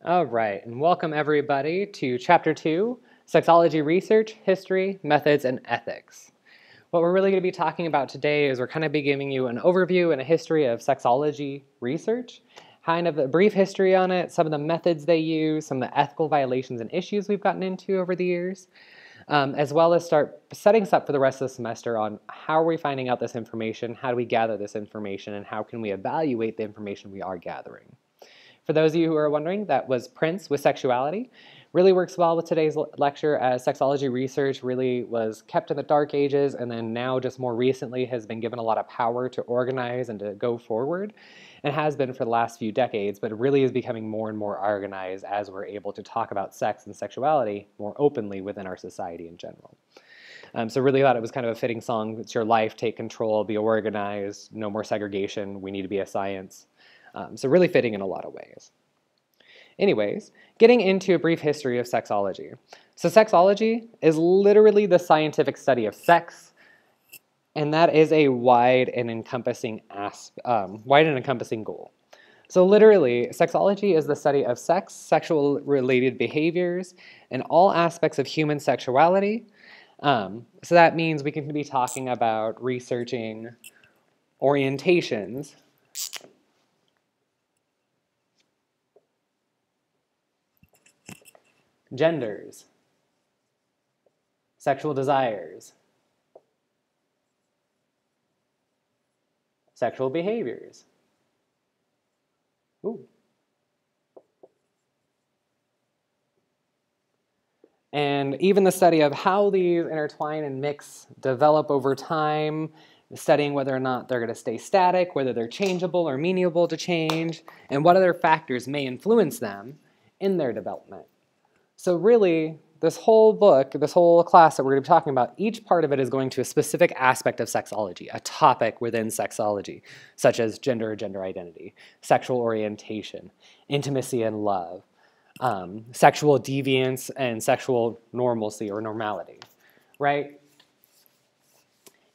All right, and welcome everybody to Chapter 2, Sexology Research, History, Methods, and Ethics. What we're really going to be talking about today is we're kind of be giving you an overview and a history of sexology research, kind of a brief history on it, some of the methods they use, some of the ethical violations and issues we've gotten into over the years, as well as start setting us up for the rest of the semester on how are we finding out this information, how do we gather this information, and how can we evaluate the information we are gathering. For those of you who are wondering, that was Prince with Sexuality. Really works well with today's lecture, as sexology research really was kept in the dark ages and then now just more recently has been given a lot of power to organize and to go forward, and has been for the last few decades, but it really is becoming more and more organized as we're able to talk about sex and sexuality more openly within our society in general. So really thought it was kind of a fitting song. It's your life, take control, be organized, no more segregation, we need to be a science. So really fitting in a lot of ways. Anyways, getting into a brief history of sexology. So sexology is literally the scientific study of sex, and that is a wide and encompassing goal. So literally, sexology is the study of sex, sexual-related behaviors, and all aspects of human sexuality. So that means we can be talking about researching orientations, genders, sexual desires, sexual behaviors. And even the study of how these intertwine and mix, develop over time, studying whether or not they're going to stay static, whether they're changeable or amenable to change, and what other factors may influence them in their development. So really, this whole book, this whole class that we're going to be talking about, each part of it is going to a specific aspect of sexology, a topic within sexology, such as gender or gender identity, sexual orientation, intimacy and love, sexual deviance, and sexual normalcy or normality, right?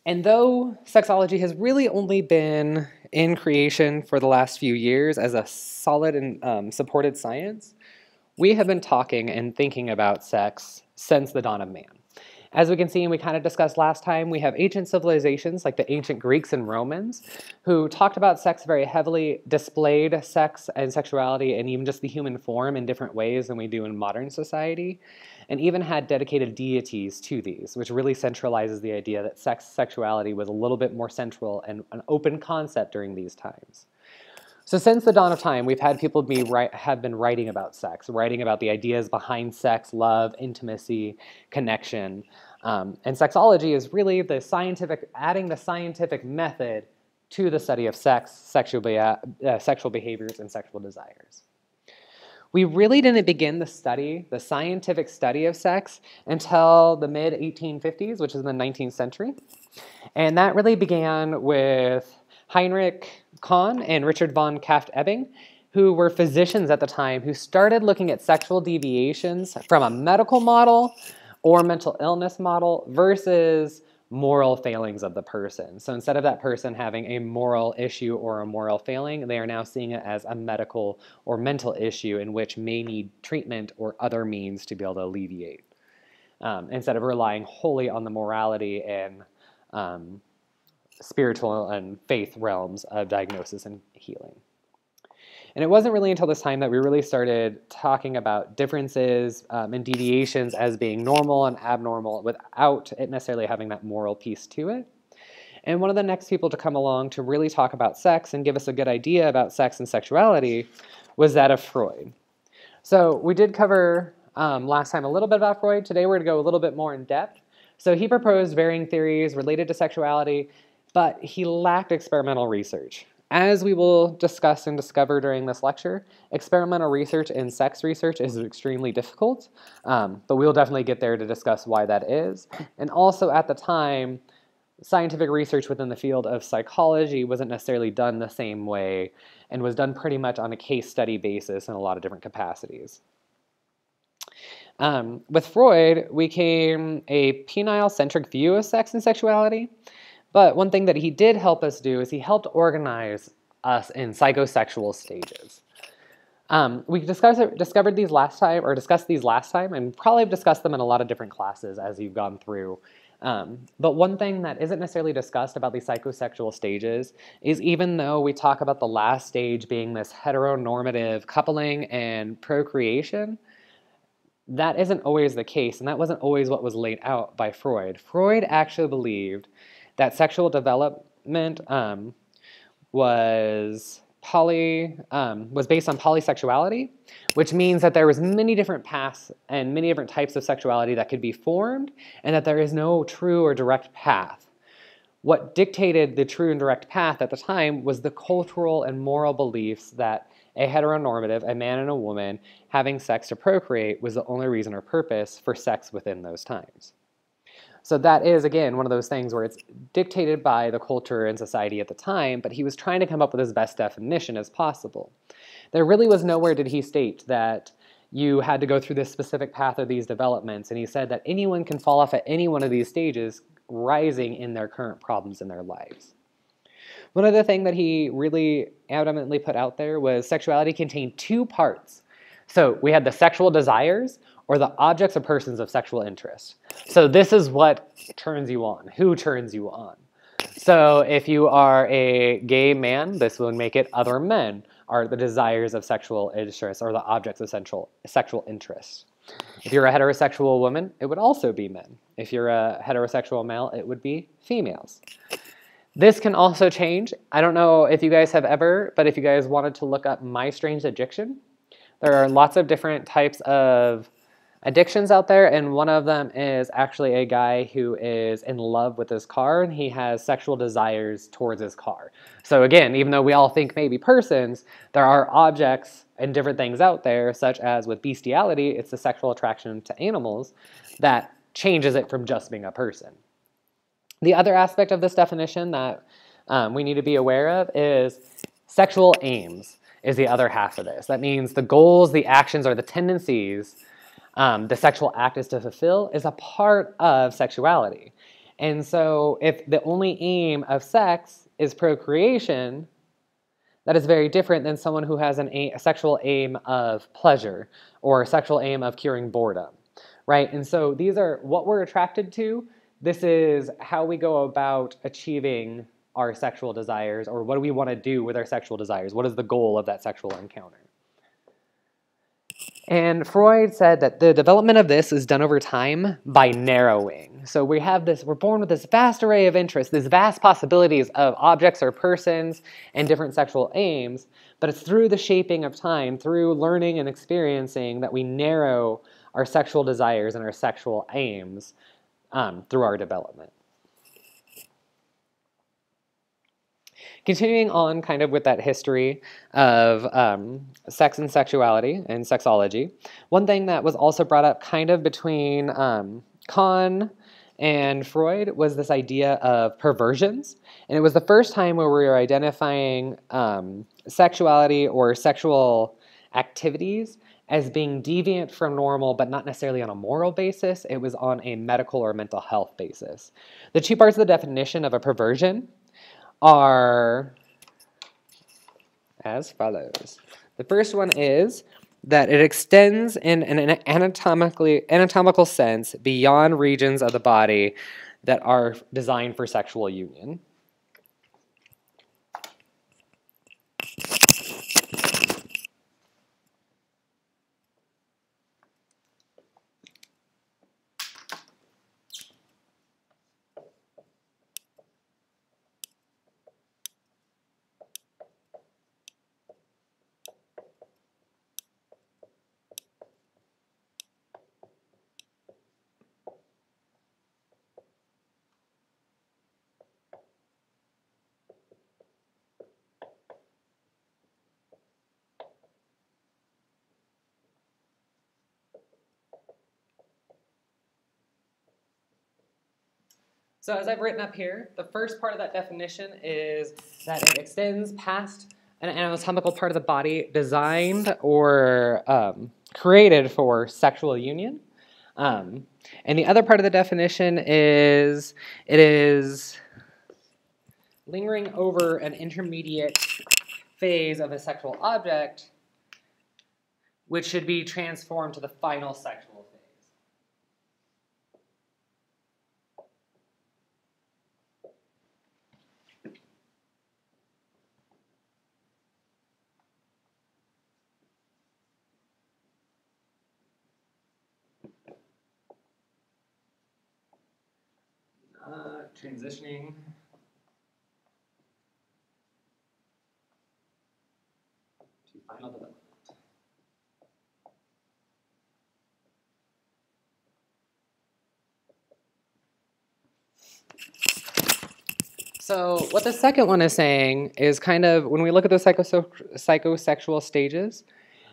And though sexology has really only been in creation for the last few years as a solid and supported science, we have been talking and thinking about sex since the dawn of man. As we can see, and we kind of discussed last time, we have ancient civilizations like the ancient Greeks and Romans who talked about sex very heavily, displayed sex and sexuality and even just the human form in different ways than we do in modern society, and even had dedicated deities to these, which really centralizes the idea that sexuality was a little bit more central and an open concept during these times. So since the dawn of time, we've had people have been writing about sex, writing about the ideas behind sex, love, intimacy, connection. And sexology is really adding the scientific method to the study of sex, sexual behaviors, and sexual desires. We really didn't begin the scientific study of sex until the mid-1850s, which is in the 19th century. And that really began with Heinrich Kahn and Richard von Krafft-Ebing, who were physicians at the time who started looking at sexual deviations from a medical model or mental illness model versus moral failings of the person. So instead of that person having a moral issue or a moral failing, they are now seeing it as a medical or mental issue in which may need treatment or other means to be able to alleviate, instead of relying wholly on the morality and spiritual and faith realms of diagnosis and healing. And it wasn't really until this time that we really started talking about differences and deviations as being normal and abnormal without it necessarily having that moral piece to it. And one of the next people to come along to really talk about sex and give us a good idea about sex and sexuality was that of Freud. So we did cover last time a little bit about Freud. Today we're going to go a little bit more in depth. So he proposed varying theories related to sexuality, but he lacked experimental research. As we will discuss and discover during this lecture, experimental research in sex research is extremely difficult, but we'll definitely get there to discuss why that is. And also at the time, scientific research within the field of psychology wasn't necessarily done the same way and was done pretty much on a case study basis in a lot of different capacities. With Freud, we came a penile-centric view of sex and sexuality. But one thing that he did help us do is he helped organize us in psychosexual stages. We discovered these last time, or discussed these last time, and probably have discussed them in a lot of different classes as you've gone through. But one thing that isn't necessarily discussed about these psychosexual stages is even though we talk about the last stage being this heteronormative coupling and procreation, that isn't always the case, and that wasn't always what was laid out by Freud. Freud actually believed that sexual development was based on polysexuality, which means that there was many different paths and many different types of sexuality that could be formed, and that there is no true or direct path. What dictated the true and direct path at the time was the cultural and moral beliefs that a heteronormative, a man and a woman, having sex to procreate was the only reason or purpose for sex within those times. So that is, again, one of those things where it's dictated by the culture and society at the time, but he was trying to come up with his best definition as possible. There really was nowhere did he state that you had to go through this specific path of these developments, and he said that anyone can fall off at any one of these stages, rising in their current problems in their lives. One other thing that he really adamantly put out there was sexuality contained two parts. So we had the sexual desires, or the objects or persons of sexual interest. So this is what turns you on, who turns you on. So if you are a gay man, this would make it other men are the desires of sexual interest, or the objects of sexual interest. If you're a heterosexual woman, it would also be men. If you're a heterosexual male, it would be females. This can also change. I don't know if you guys have ever, but if you guys wanted to look up My Strange Addiction, there are lots of different types of addictions out there, and one of them is actually a guy who is in love with his car, and he has sexual desires towards his car. So again, even though we all think maybe persons, there are objects and different things out there, such as with bestiality, it's the sexual attraction to animals that changes it from just being a person. The other aspect of this definition that we need to be aware of is sexual aims is the other half of this. That means the goals, the actions, or the tendencies the sexual act is to fulfill is a part of sexuality. And so if the only aim of sex is procreation, that is very different than someone who has a sexual aim of pleasure or a sexual aim of curing boredom, right? And so these are what we're attracted to. This is how we go about achieving our sexual desires, or what do we want to do with our sexual desires? What is the goal of that sexual encounter? And Freud said that the development of this is done over time by narrowing. So we have this, we're born with this vast array of interests, these vast possibilities of objects or persons and different sexual aims, but it's through the shaping of time, through learning and experiencing, that we narrow our sexual desires and our sexual aims through our development. Continuing on kind of with that history of sex and sexuality and sexology, one thing that was also brought up kind of between Kahn and Freud was this idea of perversions. And it was the first time where we were identifying sexuality or sexual activities as being deviant from normal, but not necessarily on a moral basis. It was on a medical or mental health basis. The two parts of the definition of a perversion are as follows. The first one is that it extends in an anatomical sense beyond regions of the body that are designed for sexual union. So as I've written up here, the first part of that definition is that it extends past an anatomical part of the body designed or created for sexual union. And the other part of the definition is it is lingering over an intermediate phase of a sexual object which should be transformed to the final sexual phase. Transitioning to final development. So what the second one is saying is kind of, when we look at the psychosexual stages,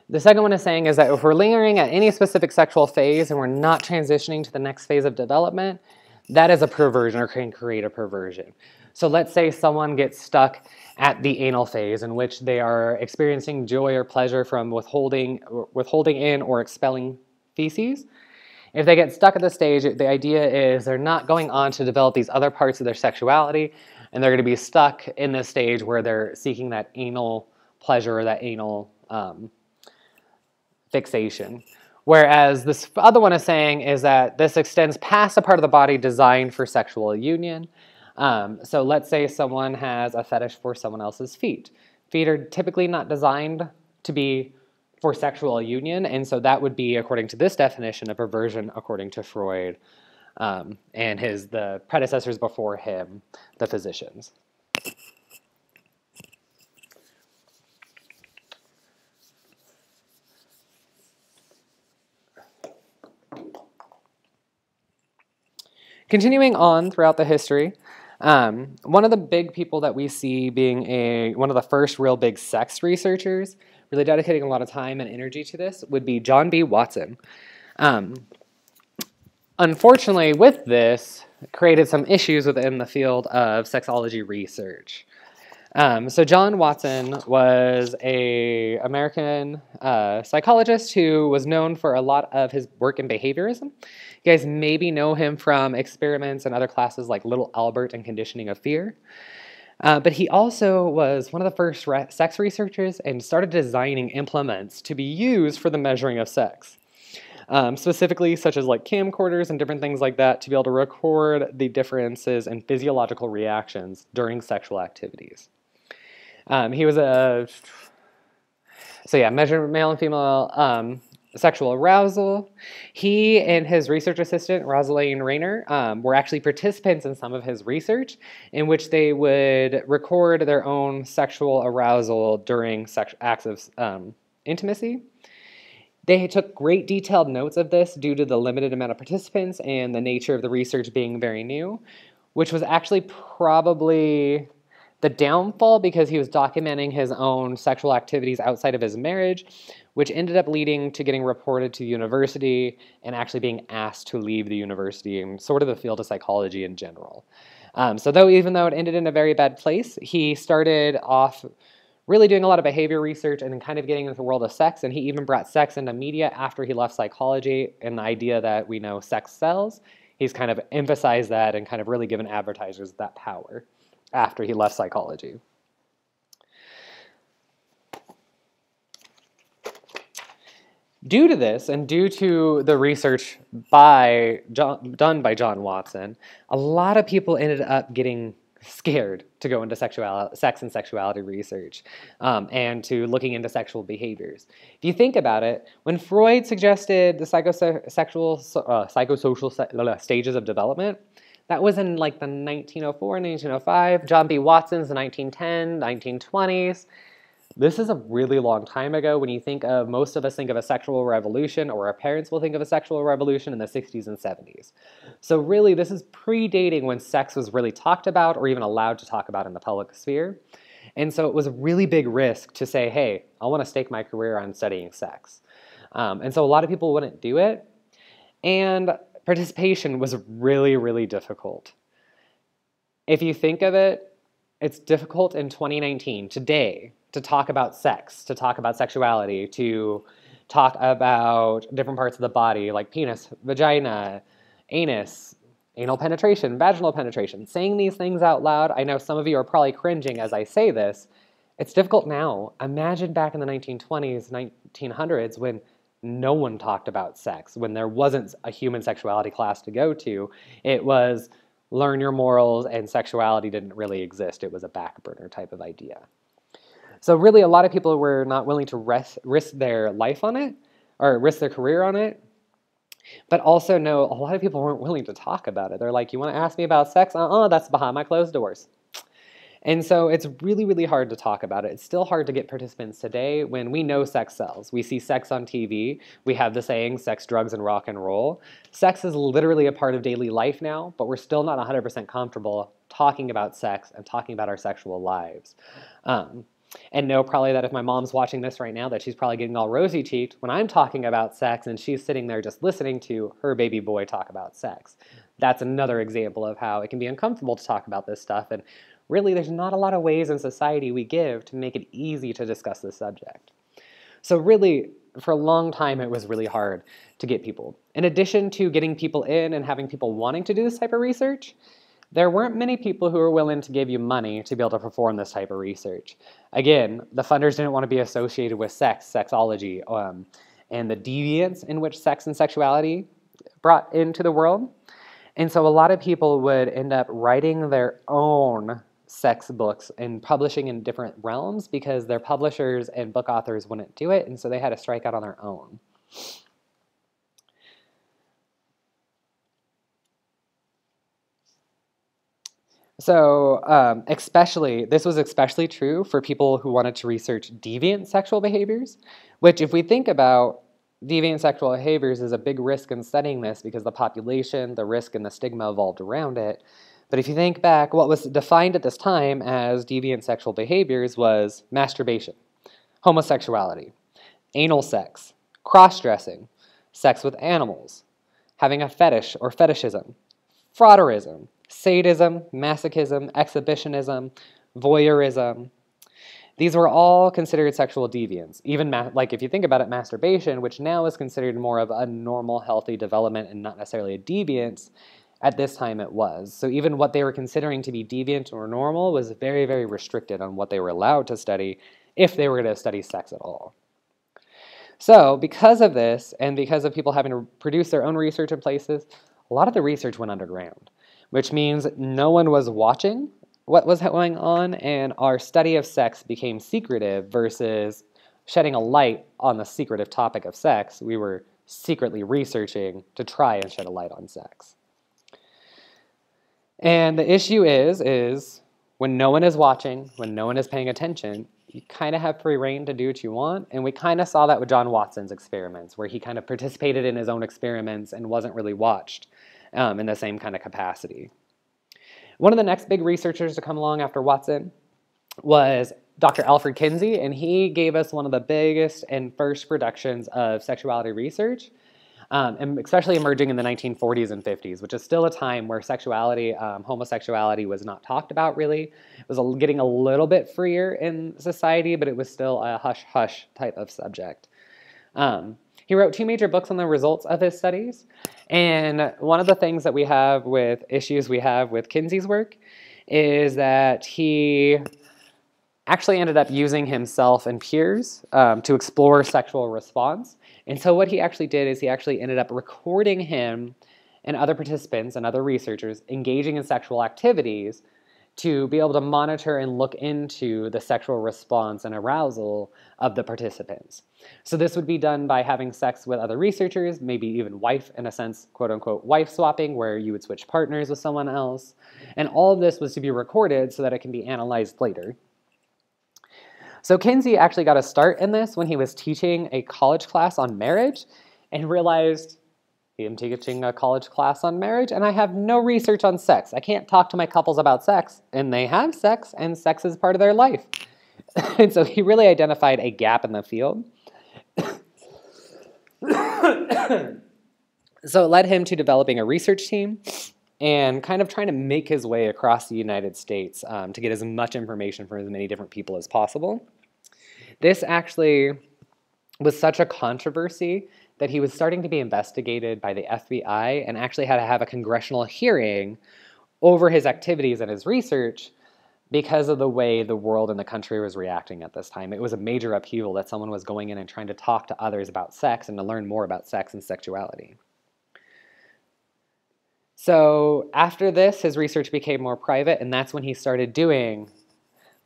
the second one is saying is that if we're lingering at any specific sexual phase and we're not transitioning to the next phase of development, that is a perversion or can create a perversion. So let's say someone gets stuck at the anal phase in which they are experiencing joy or pleasure from withholding in or expelling feces. If they get stuck at this stage, the idea is they're not going on to develop these other parts of their sexuality, and they're going to be stuck in this stage where they're seeking that anal pleasure or that anal fixation. Whereas this other one is saying is that this extends past a part of the body designed for sexual union. So let's say someone has a fetish for someone else's feet. Feet are typically not designed to be for sexual union, and so that would be, according to this definition, a perversion according to Freud and the predecessors before him, the physicians. Continuing on throughout the history, one of the big people that we see being one of the first real big sex researchers, really dedicating a lot of time and energy to this, would be John B. Watson. Unfortunately, with this, created some issues within the field of sexology research. So John Watson was an American psychologist who was known for a lot of his work in behaviorism. You guys maybe know him from experiments and other classes like Little Albert and Conditioning of Fear. But he also was one of the first sex researchers and started designing implements to be used for the measuring of sex. Specifically such as like camcorders and different things like that to be able to record the differences in physiological reactions during sexual activities. He was measured male and female sexual arousal. He and his research assistant, Rosalind Rayner, were actually participants in some of his research in which they would record their own sexual arousal during acts of intimacy. They took great detailed notes of this due to the limited amount of participants and the nature of the research being very new, which was actually probably the downfall because he was documenting his own sexual activities outside of his marriage, which ended up leading to getting reported to university and actually being asked to leave the university and sort of the field of psychology in general. Even though it ended in a very bad place, he started off really doing a lot of behavior research and then kind of getting into the world of sex, and he even brought sex into media after he left psychology, and the idea that we know sex sells, he's kind of emphasized that and kind of really given advertisers that power after he left psychology. Due to this, and due to the research done by John Watson, a lot of people ended up getting scared to go into sex and sexuality research and to looking into sexual behaviors. If you think about it, when Freud suggested the psychosocial stages of development, that was in like the 1904, 1905. John B. Watson's the 1910, 1920s. This is a really long time ago. When you think of, most of us think of a sexual revolution, or our parents will think of a sexual revolution in the 60s and 70s. So really, this is predating when sex was really talked about or even allowed to talk about in the public sphere. And so it was a really big risk to say, hey, I want to stake my career on studying sex. And so a lot of people wouldn't do it. And participation was really, really difficult. If you think of it, it's difficult in 2019, today, to talk about sex, to talk about sexuality, to talk about different parts of the body like penis, vagina, anus, anal penetration, vaginal penetration. Saying these things out loud, I know some of you are probably cringing as I say this, It's difficult now. Imagine back in the 1920s, 1900s, when no one talked about sex, when there wasn't a human sexuality class to go to. It was learn your morals, and sexuality didn't really exist. It was a back burner type of idea. So really, a lot of people were not willing to risk their life on it, or risk their career on it. But also, no, a lot of people weren't willing to talk about it. They're like, you want to ask me about sex? That's behind my closed doors. And so it's really, really hard to talk about it. It's still hard to get participants today when we know sex sells. We see sex on TV. We have the saying, sex, drugs, and rock and roll. Sex is literally a part of daily life now, but we're still not 100% comfortable talking about sex and talking about our sexual lives. And know probably that if my mom's watching this right now, that she's probably getting all rosy-cheeked when I'm talking about sex and she's sitting there just listening to her baby boy talk about sex. That's another example of how it can be uncomfortable to talk about this stuff. And really, there's not a lot of ways in society we give to make it easy to discuss this subject. So really, for a long time, it was really hard to get people. In addition to getting people in and having people wanting to do this type of research, there weren't many people who were willing to give you money to be able to perform this type of research. Again, the funders didn't want to be associated with sexology, and the deviance in which sex and sexuality brought into the world. And so a lot of people would end up writing their own sex books and publishing in different realms because their publishers and book authors wouldn't do it, and so they had to strike out on their own. So this was especially true for people who wanted to research deviant sexual behaviors, which if we think about deviant sexual behaviors is a big risk in studying this because the population, the risk, and the stigma evolved around it. But if you think back, what was defined at this time as deviant sexual behaviors was masturbation, homosexuality, anal sex, cross-dressing, sex with animals, having a fetish or fetishism, frauderism, sadism, masochism, exhibitionism, voyeurism. These were all considered sexual deviance. Even like if you think about it, masturbation, which now is considered more of a normal, healthy development and not necessarily a deviance, at this time it was. So even what they were considering to be deviant or normal was very, very restricted on what they were allowed to study if they were going to study sex at all. So because of this, and because of people having to produce their own research in places, a lot of the research went underground, which means no one was watching what was going on, and our study of sex became secretive versus shedding a light on the secretive topic of sex. We were secretly researching to try and shed a light on sex. And the issue is when no one is watching, when no one is paying attention, you kind of have free reign to do what you want. And we kind of saw that with John Watson's experiments, where he kind of participated in his own experiments and wasn't really watched in the same kind of capacity. One of the next big researchers to come along after Watson was Dr. Alfred Kinsey, and he gave us one of the biggest and first productions of sexuality research, and especially emerging in the 1940s and 50s, which is still a time where sexuality, homosexuality was not talked about really. It was getting a little bit freer in society, but it was still a hush-hush type of subject. He wrote 2 major books on the results of his studies, and one of the things that we have with Kinsey's work is that he actually ended up using himself and peers to explore sexual response. And so what he actually did is he actually ended up recording him and other participants and other researchers engaging in sexual activities to be able to monitor and look into the sexual response and arousal of the participants. So this would be done by having sex with other researchers, maybe even wife, in a sense, quote unquote, wife swapping, where you would switch partners with someone else. And all of this was to be recorded so that it can be analyzed later. So Kinsey actually got a start in this when he was teaching a college class on marriage and realized, I'm teaching a college class on marriage and I have no research on sex. I can't talk to my couples about sex, and they have sex, and sex is part of their life. And so he really identified a gap in the field. So it led him to developing a research team and kind of trying to make his way across the United States to get as much information from as many different people as possible. This actually was such a controversy that he was starting to be investigated by the FBI and actually had to have a congressional hearing over his activities and his research because of the way the world and the country was reacting at this time. It was a major upheaval that someone was going in and trying to talk to others about sex and to learn more about sex and sexuality. So after this, his research became more private, and that's when he started doing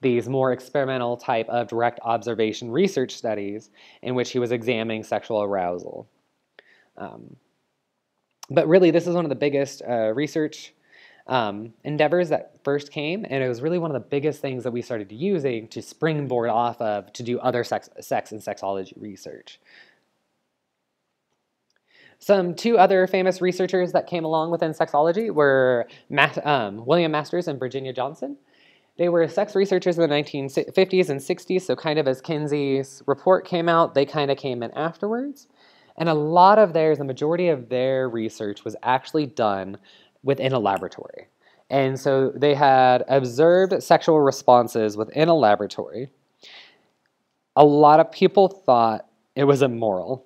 these more experimental type of direct observation research studies in which he was examining sexual arousal. But really, this is one of the biggest research endeavors that first came, and it was really one of the biggest things that we started using to springboard off of to do other sex and sexology research. Two other famous researchers that came along within sexology were William Masters and Virginia Johnson. They were sex researchers in the 1950s and 60s, so kind of as Kinsey's report came out, they kind of came in afterwards. And a lot of theirs, the majority of their research was actually done within a laboratory. And so they had observed sexual responses within a laboratory. A lot of people thought it was immoral.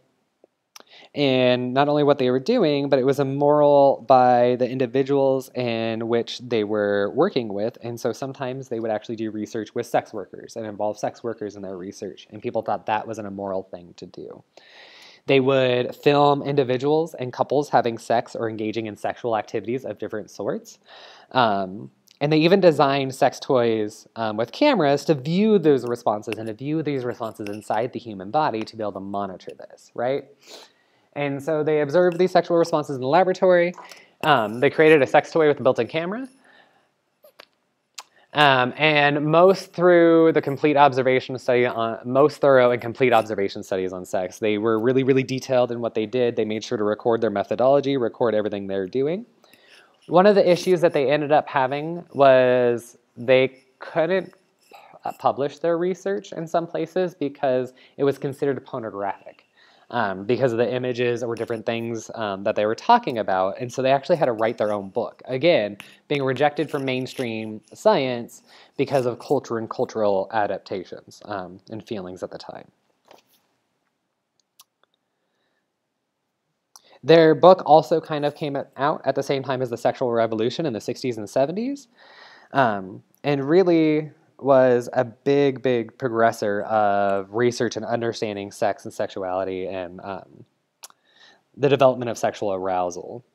And not only what they were doing, but it was immoral by the individuals in which they were working with. And so sometimes they would actually do research with sex workers and involve sex workers in their research. And people thought that was an immoral thing to do. They would film individuals and couples having sex or engaging in sexual activities of different sorts. And they even designed sex toys with cameras to view those responses and to view these responses inside the human body to be able to monitor this, right? And so they observed these sexual responses in the laboratory. They created a sex toy with a built-in camera. And most thorough and complete observation studies on sex. They were really, really detailed in what they did. They made sure to record their methodology, record everything they're doing. One of the issues that they ended up having was they couldn't publish their research in some places because it was considered pornographic. Because of the images or different things that they were talking about. And so they actually had to write their own book. Again, being rejected from mainstream science because of culture and cultural adaptations and feelings at the time. Their book also kind of came out at the same time as the sexual revolution in the 60s and 70s. And really was a big, big progressor of research and understanding sex and sexuality and the development of sexual arousal.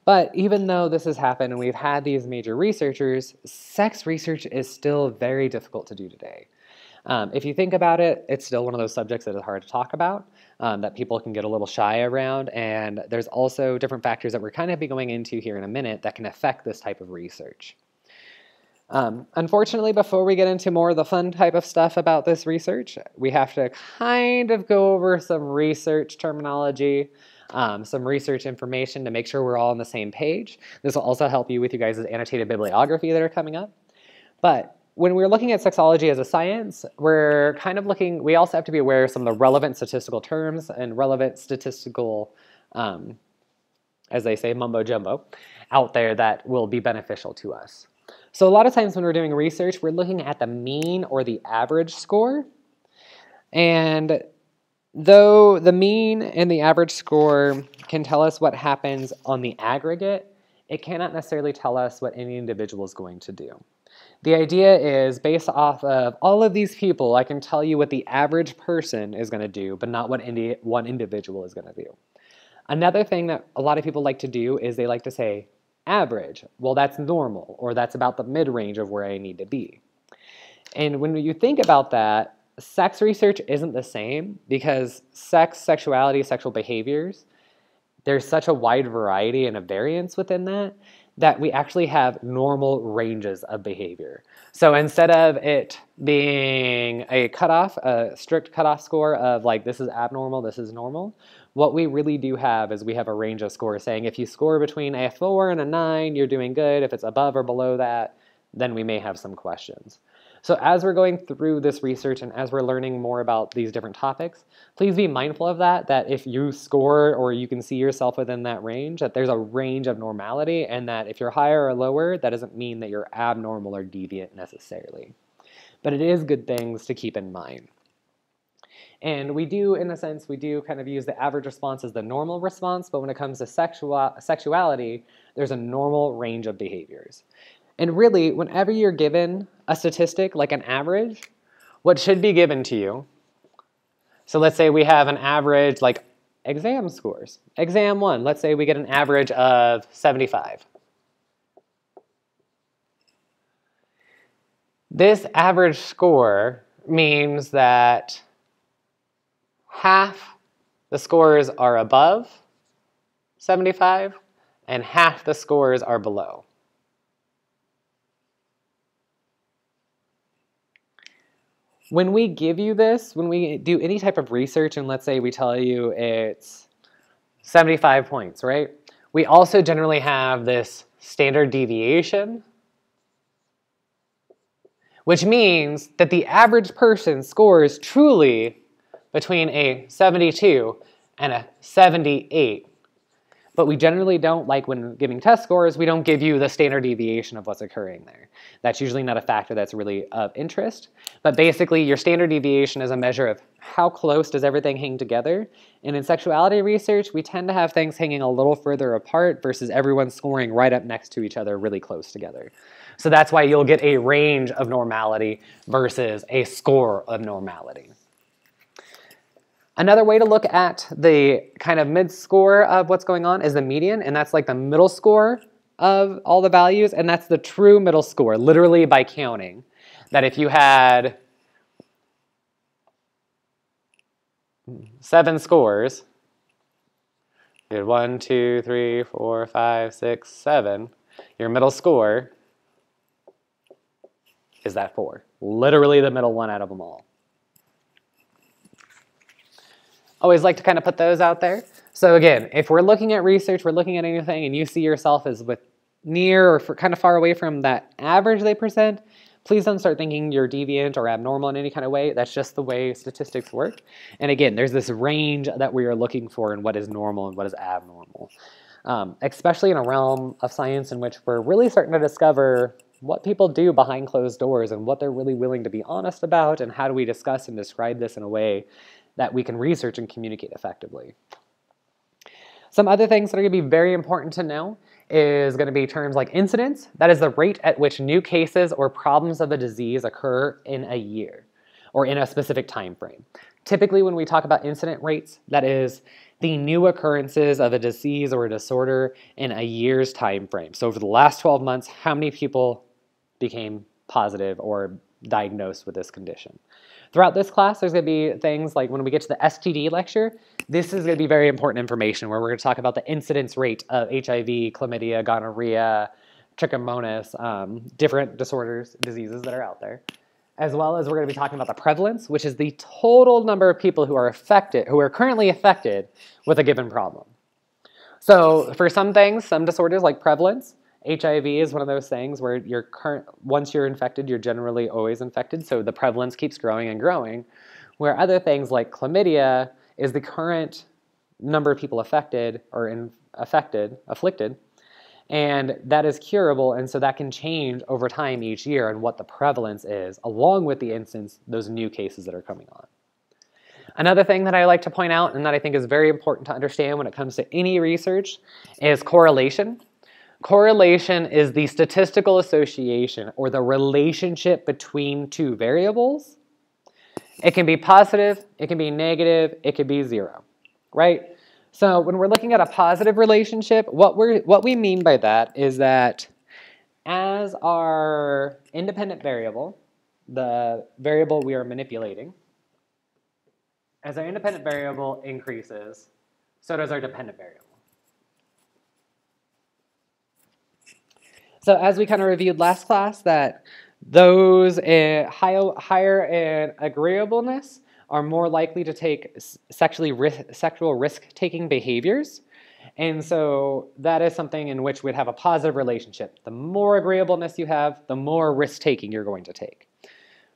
But even though this has happened and we've had these major researchers, sex research is still very difficult to do today. If you think about it, it's still one of those subjects that is hard to talk about, that people can get a little shy around, and there's also different factors that we're kind of be going into here in a minute that can affect this type of research. Unfortunately, before we get into more of the fun type of stuff about this research, we have to kind of go over some research terminology, some research information to make sure we're all on the same page. This will also help you with you guys' annotated bibliography that are coming up. But when we're looking at sexology as a science, we're kind of looking, we also have to be aware of some of the relevant statistical terms and relevant statistical, as they say, mumbo jumbo, out there that will be beneficial to us. So a lot of times when we're doing research, we're looking at the mean or the average score. And though the mean and the average score can tell us what happens on the aggregate, it cannot necessarily tell us what any individual is going to do. The idea is based off of all of these people, I can tell you what the average person is going to do, but not what one individual is going to do. Another thing that a lot of people like to do is they like to say average. Well, that's normal, or that's about the mid-range of where I need to be. And when you think about that, sex research isn't the same because sex, sexuality, sexual behaviors, there's such a wide variety and a variance within that we actually have normal ranges of behavior. So instead of it being a cutoff, a strict cutoff score of like this is abnormal, this is normal, what we really do have is we have a range of scores saying if you score between a 4 and a 9, you're doing good. If it's above or below that, then we may have some questions. So as we're going through this research and as we're learning more about these different topics, please be mindful of that if you score or you can see yourself within that range, that there's a range of normality, and that if you're higher or lower, that doesn't mean that you're abnormal or deviant necessarily. But it is good things to keep in mind. And we do, in a sense, we do kind of use the average response as the normal response, but when it comes to sexuality, There's a normal range of behaviors. And really, whenever you're given a statistic like an average, what should be given to you, so let's say we have an average like exam scores. Exam 1, let's say we get an average of 75. This average score means that half the scores are above 75 and half the scores are below. When we give you this, when we do any type of research, and let's say we tell you it's 75 points, right? We also generally have this standard deviation, which means that the average person scores truly between a 72 and a 78. But we generally don't, like when giving test scores, we don't give you the standard deviation of what's occurring there. That's usually not a factor that's really of interest. But basically, your standard deviation is a measure of how close does everything hang together. And in sexuality research, we tend to have things hanging a little further apart versus everyone scoring right up next to each other really close together. So that's why you'll get a range of normality versus a score of normality. Another way to look at the kind of mid-score of what's going on is the median, and that's like the middle score of all the values, and that's the true middle score, literally by counting. That if you had 7 scores, you had 1, 2, 3, 4, 5, 6, 7, your middle score is that 4. Literally the middle one out of them all. Always like to kind of put those out there. So again, if we're looking at research, we're looking at anything, and you see yourself as with near or kind of far away from that average they present, please don't start thinking you're deviant or abnormal in any kind of way. That's just the way statistics work. And again, there's this range that we are looking for in what is normal and what is abnormal. Especially in a realm of science in which we're really starting to discover what people do behind closed doors and what they're really willing to be honest about, and how do we discuss and describe this in a way that we can research and communicate effectively. Some other things that are going to be very important to know is going to be terms like incidence. That is the rate at which new cases or problems of a disease occur in a year or in a specific time frame. Typically, when we talk about incident rates, that is the new occurrences of a disease or a disorder in a year's time frame. So over the last 12 months, how many people became positive or diagnosed with this condition? Throughout this class, there's going to be things like when we get to the STD lecture, this is going to be very important information where we're going to talk about the incidence rate of HIV, chlamydia, gonorrhea, trichomonas, different disorders, diseases that are out there. As well as we're going to be talking about the prevalence, which is the total number of people who are affected, who are currently affected with a given problem. So for some things, some disorders like prevalence, HIV is one of those things where once you're infected, you're generally always infected, so the prevalence keeps growing and growing, where other things like chlamydia is the current number of people affected or afflicted, and that is curable, and so that can change over time each year and what the prevalence is, along with the instance, those new cases that are coming on. Another thing that I like to point out and that I think is very important to understand when it comes to any research is correlation. Correlation is the statistical association or the relationship between two variables. It can be positive, it can be negative, it could be 0, right? So when we're looking at a positive relationship, what we mean by that is that as our independent variable, the variable we are manipulating, as our independent variable increases, so does our dependent variable. So as we kind of reviewed last class, that those higher in agreeableness are more likely to take sexual risk-taking behaviors. And so that is something in which we'd have a positive relationship. The more agreeableness you have, the more risk-taking you're going to take,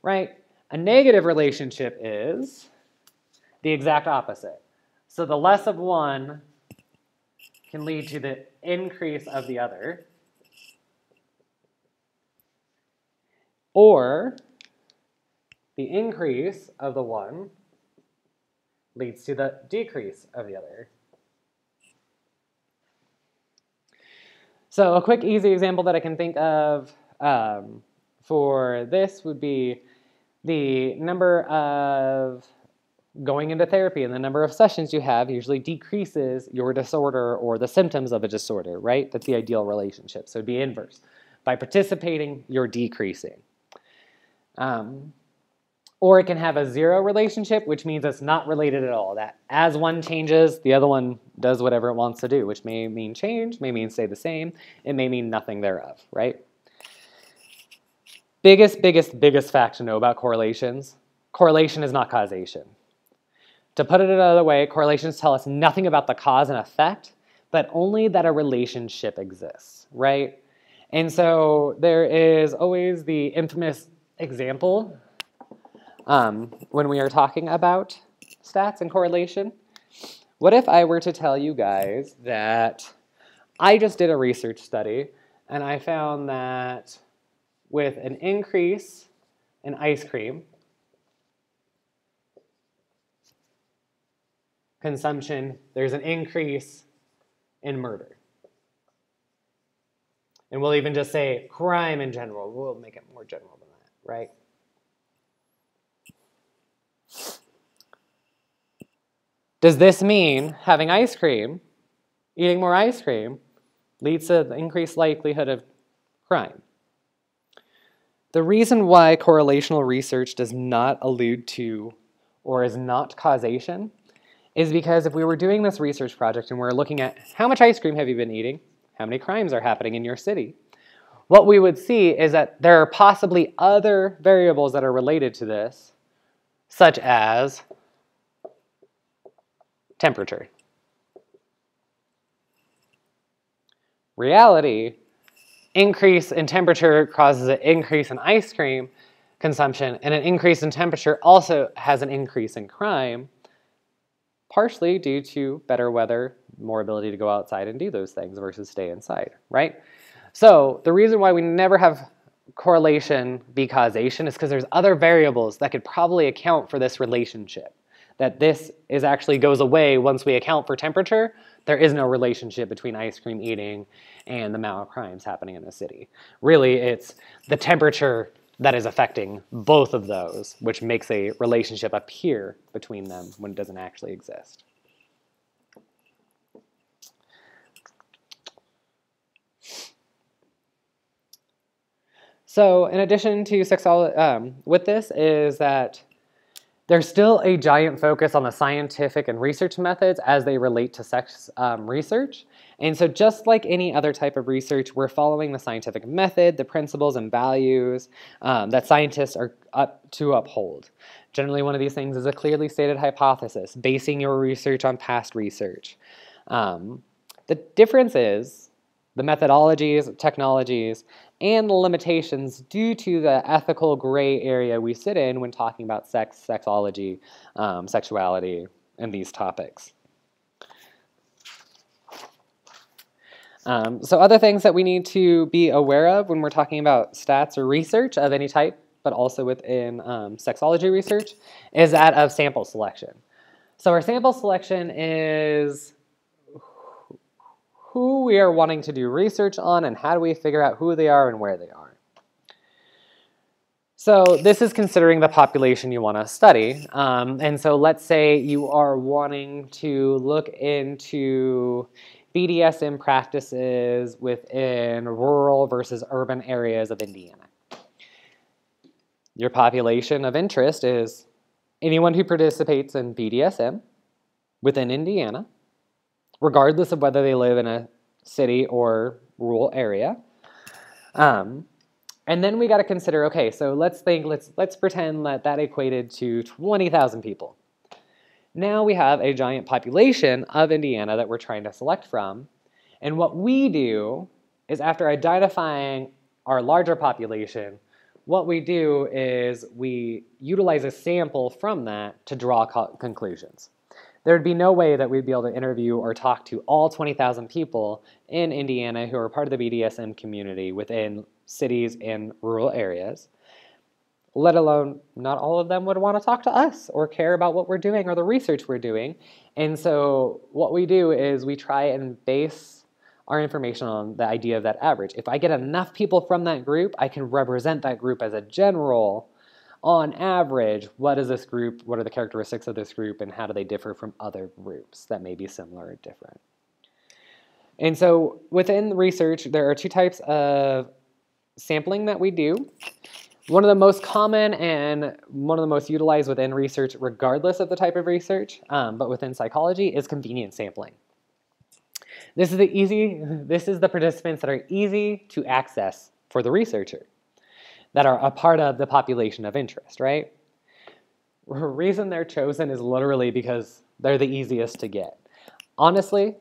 right? A negative relationship is the exact opposite. So the less of one can lead to the increase of the other, or the increase of the one leads to the decrease of the other. So a quick, easy example that I can think of for this would be the number of going into therapy and the number of sessions you have usually decreases your disorder or the symptoms of a disorder, right? That's the ideal relationship. So it'd be inverse. By participating, you're decreasing. Or it can have a zero relationship, which means it's not related at all. That as one changes, the other one does whatever it wants to do, which may mean change, may mean stay the same, it may mean nothing thereof, right? Biggest fact to know about correlations. Correlation is not causation. To put it another way, correlations tell us nothing about the cause and effect, but only that a relationship exists, right? And so there is always the infamous example when we are talking about stats and correlation. What if I were to tell you guys that I just did a research study and I found that with an increase in ice cream consumption, there's an increase in murder. And we'll even just say crime in general. We'll make it more general than that, right? Does this mean having ice cream, eating more ice cream, leads to the increased likelihood of crime? The reason why correlational research does not allude to or is not causation is because if we were doing this research project and we're looking at how much ice cream have you been eating, how many crimes are happening in your city, what we would see is that there are possibly other variables that are related to this, such as temperature. Reality, increase in temperature causes an increase in ice cream consumption, and an increase in temperature also has an increase in crime, partially due to better weather, more ability to go outside and do those things versus stay inside, right? So the reason why we never have correlation be causation is because there's other variables that could probably account for this relationship. That this is actually goes away once we account for temperature. There is no relationship between ice cream eating and the amount of crimes happening in the city. Really, it's the temperature that is affecting both of those, which makes a relationship appear between them when it doesn't actually exist. So in addition to sexuality, with this is that there's still a giant focus on the scientific and research methods as they relate to sex research. And so just like any other type of research, we're following the scientific method, the principles and values that scientists are up to uphold. Generally, one of these things is a clearly stated hypothesis, basing your research on past research. The difference is the methodologies, technologies, and the limitations due to the ethical gray area we sit in when talking about sex, sexology, sexuality, and these topics. So other things that we need to be aware of when we're talking about stats or research of any type, but also within sexology research, is that of sample selection. So our sample selection is who we are wanting to do research on and how do we figure out who they are and where they are. So this is considering the population you want to study. And so let's say you are wanting to look into BDSM practices within rural versus urban areas of Indiana. Your population of interest is anyone who participates in BDSM within Indiana, regardless of whether they live in a city or rural area. And then we got to consider, okay, so let's pretend that equated to 20,000 people. Now we have a giant population of Indiana that we're trying to select from. And what we do is after identifying our larger population, what we do is we utilize a sample from that to draw conclusions. There would be no way that we'd be able to interview or talk to all 20,000 people in Indiana who are part of the BDSM community within cities and rural areas, let alone not all of them would want to talk to us or care about what we're doing or the research we're doing. And so what we do is we try and base our information on the idea of that average. If I get enough people from that group, I can represent that group as a general. On average, what is this group? What are the characteristics of this group, and how do they differ from other groups that may be similar or different? And so within research, there are two types of sampling that we do. One of the most common and one of the most utilized within research, regardless of the type of research, but within psychology, is convenience sampling. This is the participants that are easy to access for the researcher, that are a part of the population of interest, right? The reason they're chosen is literally because they're the easiest to get. Honestly,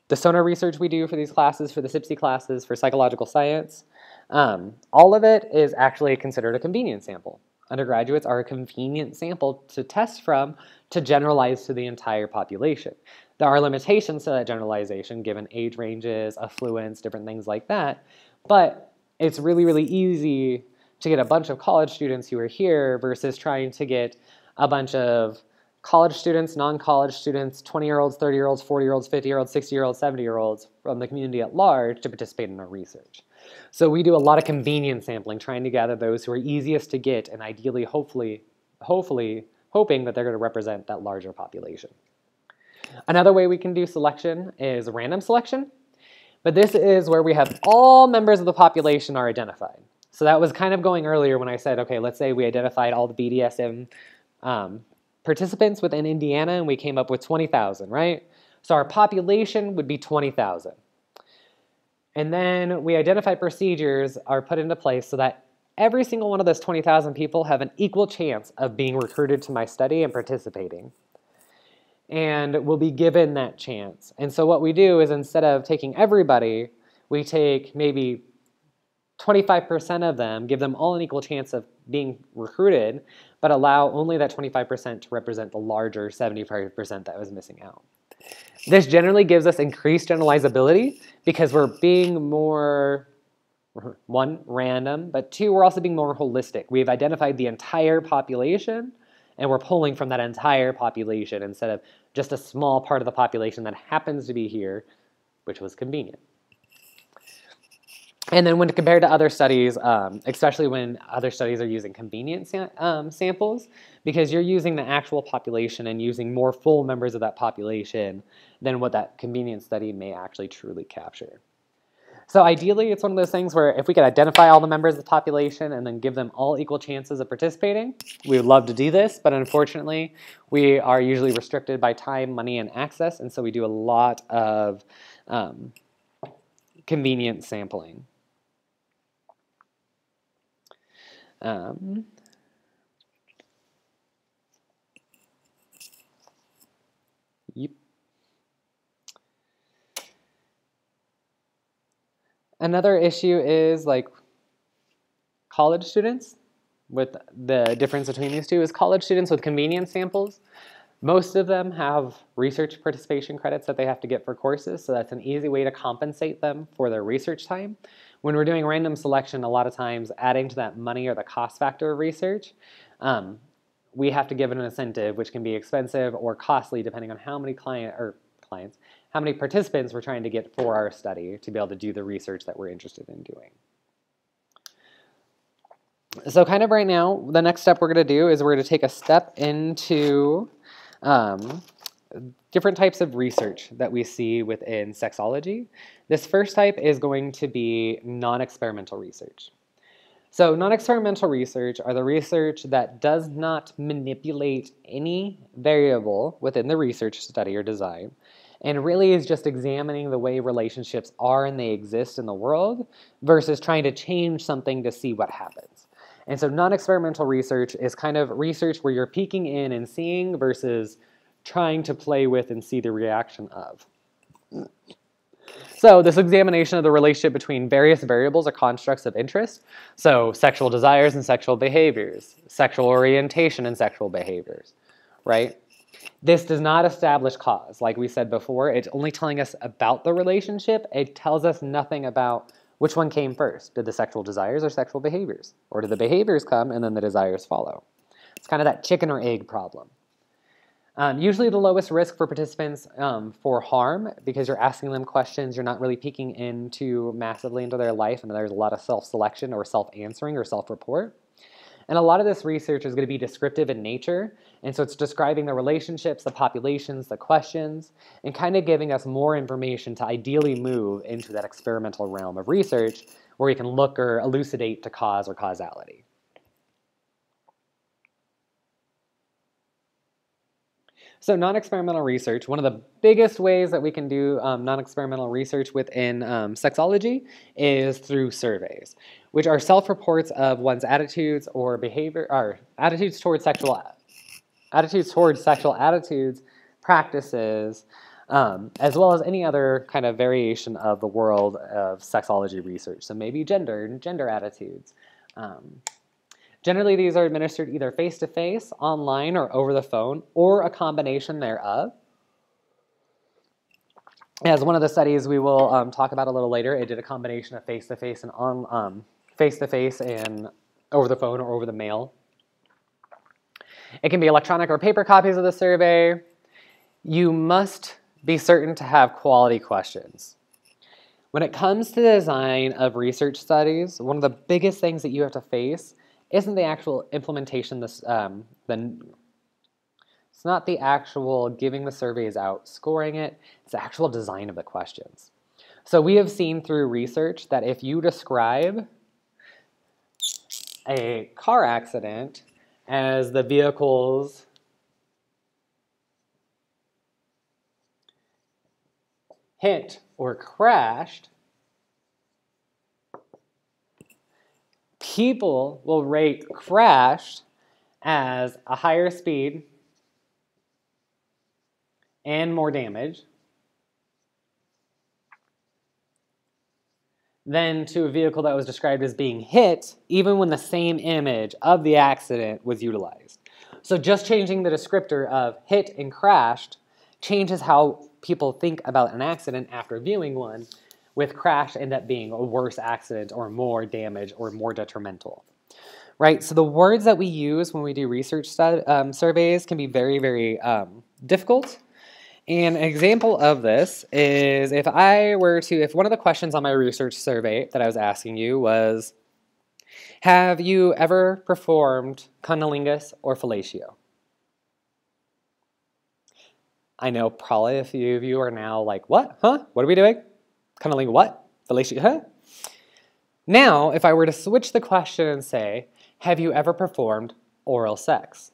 the sonar research we do for these classes, for the CPSY classes, for psychological science, all of it is actually considered a convenience sample. Undergraduates are a convenient sample to test from to generalize to the entire population. There are limitations to that generalization given age ranges, affluence, different things like that, but it's really, really easy to get a bunch of college students who are here versus trying to get a bunch of college students, non-college students, 20-year-olds, 30-year-olds, 40-year-olds, 50-year-olds, 60-year-olds, 70-year-olds from the community at large to participate in our research. So we do a lot of convenience sampling, trying to gather those who are easiest to get and ideally, hopefully, hoping that they're going to represent that larger population. Another way we can do selection is random selection, but this is where we have all members of the population are identified. So that was kind of going earlier when I said, okay, let's say we identified all the BDSM participants within Indiana and we came up with 20,000, right? So our population would be 20,000. And then we identify procedures are put into place so that every single one of those 20,000 people have an equal chance of being recruited to my study and participating. And will be given that chance. And so what we do is instead of taking everybody, we take maybe 25% of them, give them all an equal chance of being recruited, but allow only that 25% to represent the larger 75% that was missing out. This generally gives us increased generalizability because we're being more, one, random, but two, we're also being more holistic. We've identified the entire population and we're pulling from that entire population instead of just a small part of the population that happens to be here, which was convenient. And then when compared to other studies, especially when other studies are using convenient samples, because you're using the actual population and using more full members of that population than what that convenient study may actually truly capture. So ideally, it's one of those things where if we could identify all the members of the population and then give them all equal chances of participating, we would love to do this, but unfortunately, we are usually restricted by time, money, and access, and so we do a lot of convenient sampling. Yep. Another issue is like college students. With the difference between these two is college students with convenience samples. Most of them have research participation credits that they have to get for courses, so that's an easy way to compensate them for their research time. When we're doing random selection, a lot of times adding to that money or the cost factor of research, we have to give an incentive, which can be expensive or costly depending on how many how many participants we're trying to get for our study to be able to do the research that we're interested in doing. So kind of right now, the next step we're going to do is we're going to take a step into different types of research that we see within sexology. This first type is going to be non-experimental research. So non-experimental research are the research that does not manipulate any variable within the research study or design, and really is just examining the way relationships are and they exist in the world versus trying to change something to see what happens. And so non-experimental research is kind of research where you're peeking in and seeing versus trying to play with and see the reaction of. So this examination of the relationship between various variables or constructs of interest, so sexual desires and sexual behaviors, sexual orientation and sexual behaviors, right? This does not establish cause. Like we said before, it's only telling us about the relationship. It tells us nothing about which one came first. Did the sexual desires or sexual behaviors? Or did the behaviors come and then the desires follow? It's kind of that chicken or egg problem. Usually the lowest risk for participants for harm, because you're asking them questions, you're not really peeking massively into their life, and there's a lot of self-selection or self-answering or self-report. And a lot of this research is going to be descriptive in nature, and so it's describing the relationships, the populations, the questions, and kind of giving us more information to ideally move into that experimental realm of research where we can look or elucidate to cause or causality. So non-experimental research, one of the biggest ways that we can do non-experimental research within sexology is through surveys, which are self-reports of one's attitudes or behavior, or attitudes towards sexual attitudes, practices, as well as any other kind of variation of the world of sexology research. So maybe gender attitudes. Generally, these are administered either face-to-face, online, or over the phone, or a combination thereof. As one of the studies we will talk about a little later, it did a combination of face-to-face and over the phone or over the mail. It can be electronic or paper copies of the survey. You must be certain to have quality questions. When it comes to the design of research studies, one of the biggest things that you have to face isn't the actual implementation, it's not the actual giving the surveys out, scoring it, it's the actual design of the questions. So we have seen through research that if you describe a car accident as the vehicle's hit or crashed, people will rate crashed as a higher speed and more damage than to a vehicle that was described as being hit, even when the same image of the accident was utilized. So just changing the descriptor of hit and crashed changes how people think about an accident after viewing one, with crash end up being a worse accident or more damage or more detrimental. Right, so the words that we use when we do research surveys can be very, very difficult. And an example of this is if one of the questions on my research survey that I was asking you was, have you ever performed cunnilingus or fellatio? I know probably a few of you are now like, what? Huh? What are we doing? Cunnilingus what? Fellatio, huh? Now, if I were to switch the question and say, have you ever performed oral sex?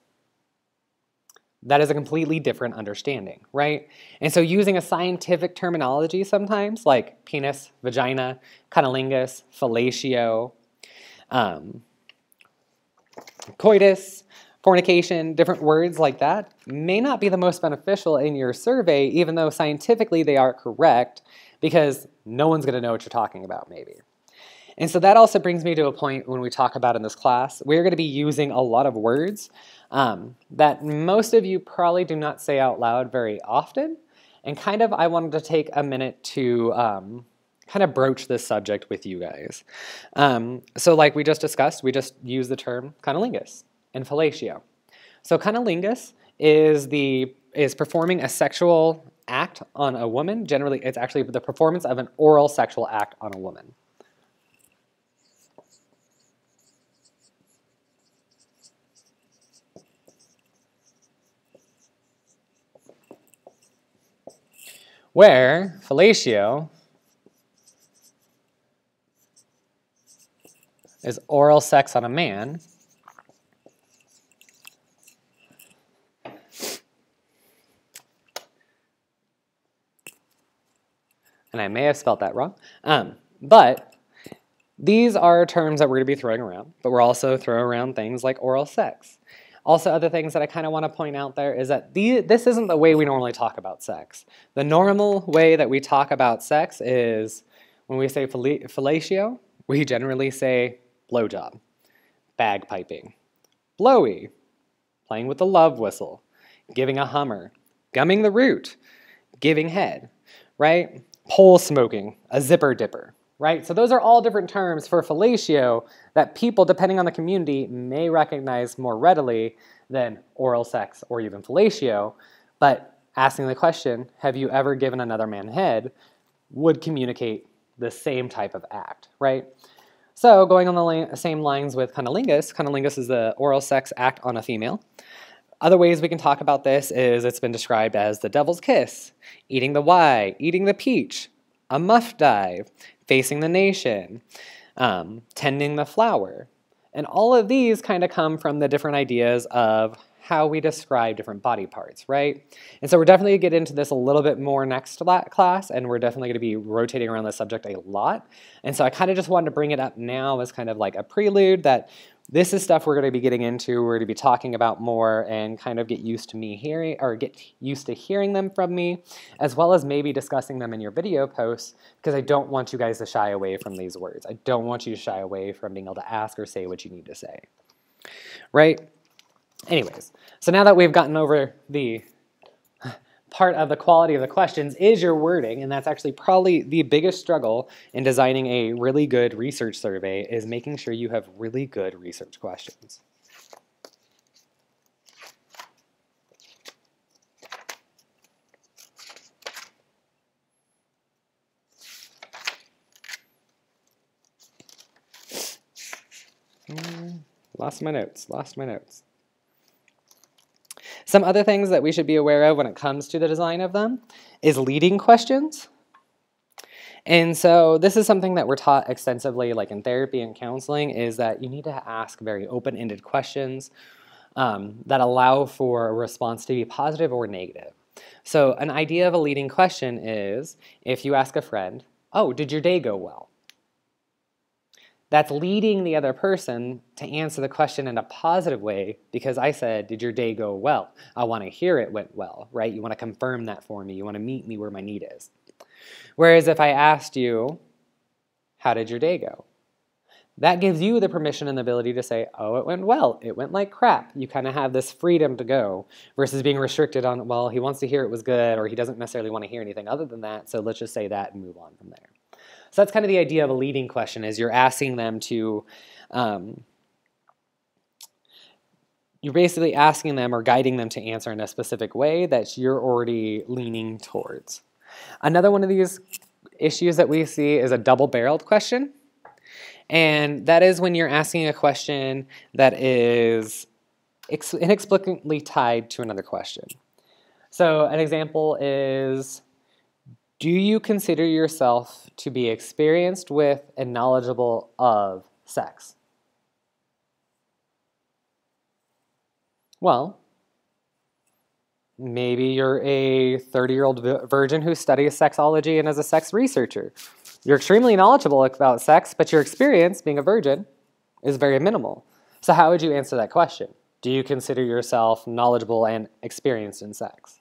That is a completely different understanding, right? And so using a scientific terminology sometimes, like penis, vagina, cunnilingus, fellatio, coitus, fornication, different words like that may not be the most beneficial in your survey, even though scientifically they are correct, because no one's going to know what you're talking about, maybe. And so that also brings me to a point when we talk about in this class, we're going to be using a lot of words that most of you probably do not say out loud very often. And kind of I wanted to take a minute to kind of broach this subject with you guys. So like we just discussed, we just use the term cunnilingus and fellatio. So cunnilingus is performing a sexual act on a woman. Generally, it's actually the performance of an oral sexual act on a woman. Where fellatio is oral sex on a man, and I may have spelled that wrong, but these are terms that we're going to be throwing around, but we're also throwing around things like oral sex. Also, other things that I kind of want to point out there is that this isn't the way we normally talk about sex. The normal way that we talk about sex is when we say fellatio, we generally say blowjob, bagpiping, blowy, playing with the love whistle, giving a hummer, gumming the root, giving head, right? Pole smoking, a zipper dipper, right? So those are all different terms for fellatio that people, depending on the community, may recognize more readily than oral sex or even fellatio. But asking the question, have you ever given another man head, would communicate the same type of act, right? So going on the same lines with cunnilingus is the oral sex act on a female. Other ways we can talk about this is it's been described as the devil's kiss, eating the Y, eating the peach, a muff dive, facing the nation, tending the flower. And all of these kind of come from the different ideas of how we describe different body parts, right? And so we're definitely going to get into this a little bit more next class, and we're definitely going to be rotating around this subject a lot. And so I kind of just wanted to bring it up now as kind of like a prelude that this is stuff we're going to be getting into, we're going to be talking about more and kind of get used to me hearing, or get used to hearing them from me, as well as maybe discussing them in your video posts, because I don't want you guys to shy away from these words. I don't want you to shy away from being able to ask or say what you need to say, right? Anyways, so now that we've gotten over the part of the quality of the questions is your wording, and that's actually probably the biggest struggle in designing a really good research survey is making sure you have really good research questions. Lost my notes. Some other things that we should be aware of when it comes to the design of them is leading questions. And so this is something that we're taught extensively, like in therapy and counseling, is that you need to ask very open-ended questions that allow for a response to be positive or negative. So an idea of a leading question is if you ask a friend, "Oh, did your day go well?" That's leading the other person to answer the question in a positive way because I said, did your day go well? I want to hear it went well, right? You want to confirm that for me. You want to meet me where my need is. Whereas if I asked you, how did your day go? That gives you the permission and the ability to say, oh, it went well. It went like crap. You kind of have this freedom to go versus being restricted on, well, he wants to hear it was good or he doesn't necessarily want to hear anything other than that. So let's just say that and move on from there. So that's kind of the idea of a leading question is you're asking them to, you're basically asking them or guiding them to answer in a specific way that you're already leaning towards. Another one of these issues that we see is a double-barreled question. And that is when you're asking a question that is inexplicably tied to another question. So an example is, do you consider yourself to be experienced with and knowledgeable of sex? Well, maybe you're a 30-year-old virgin who studies sexology and is a sex researcher. You're extremely knowledgeable about sex, but your experience being a virgin is very minimal. So how would you answer that question? Do you consider yourself knowledgeable and experienced in sex?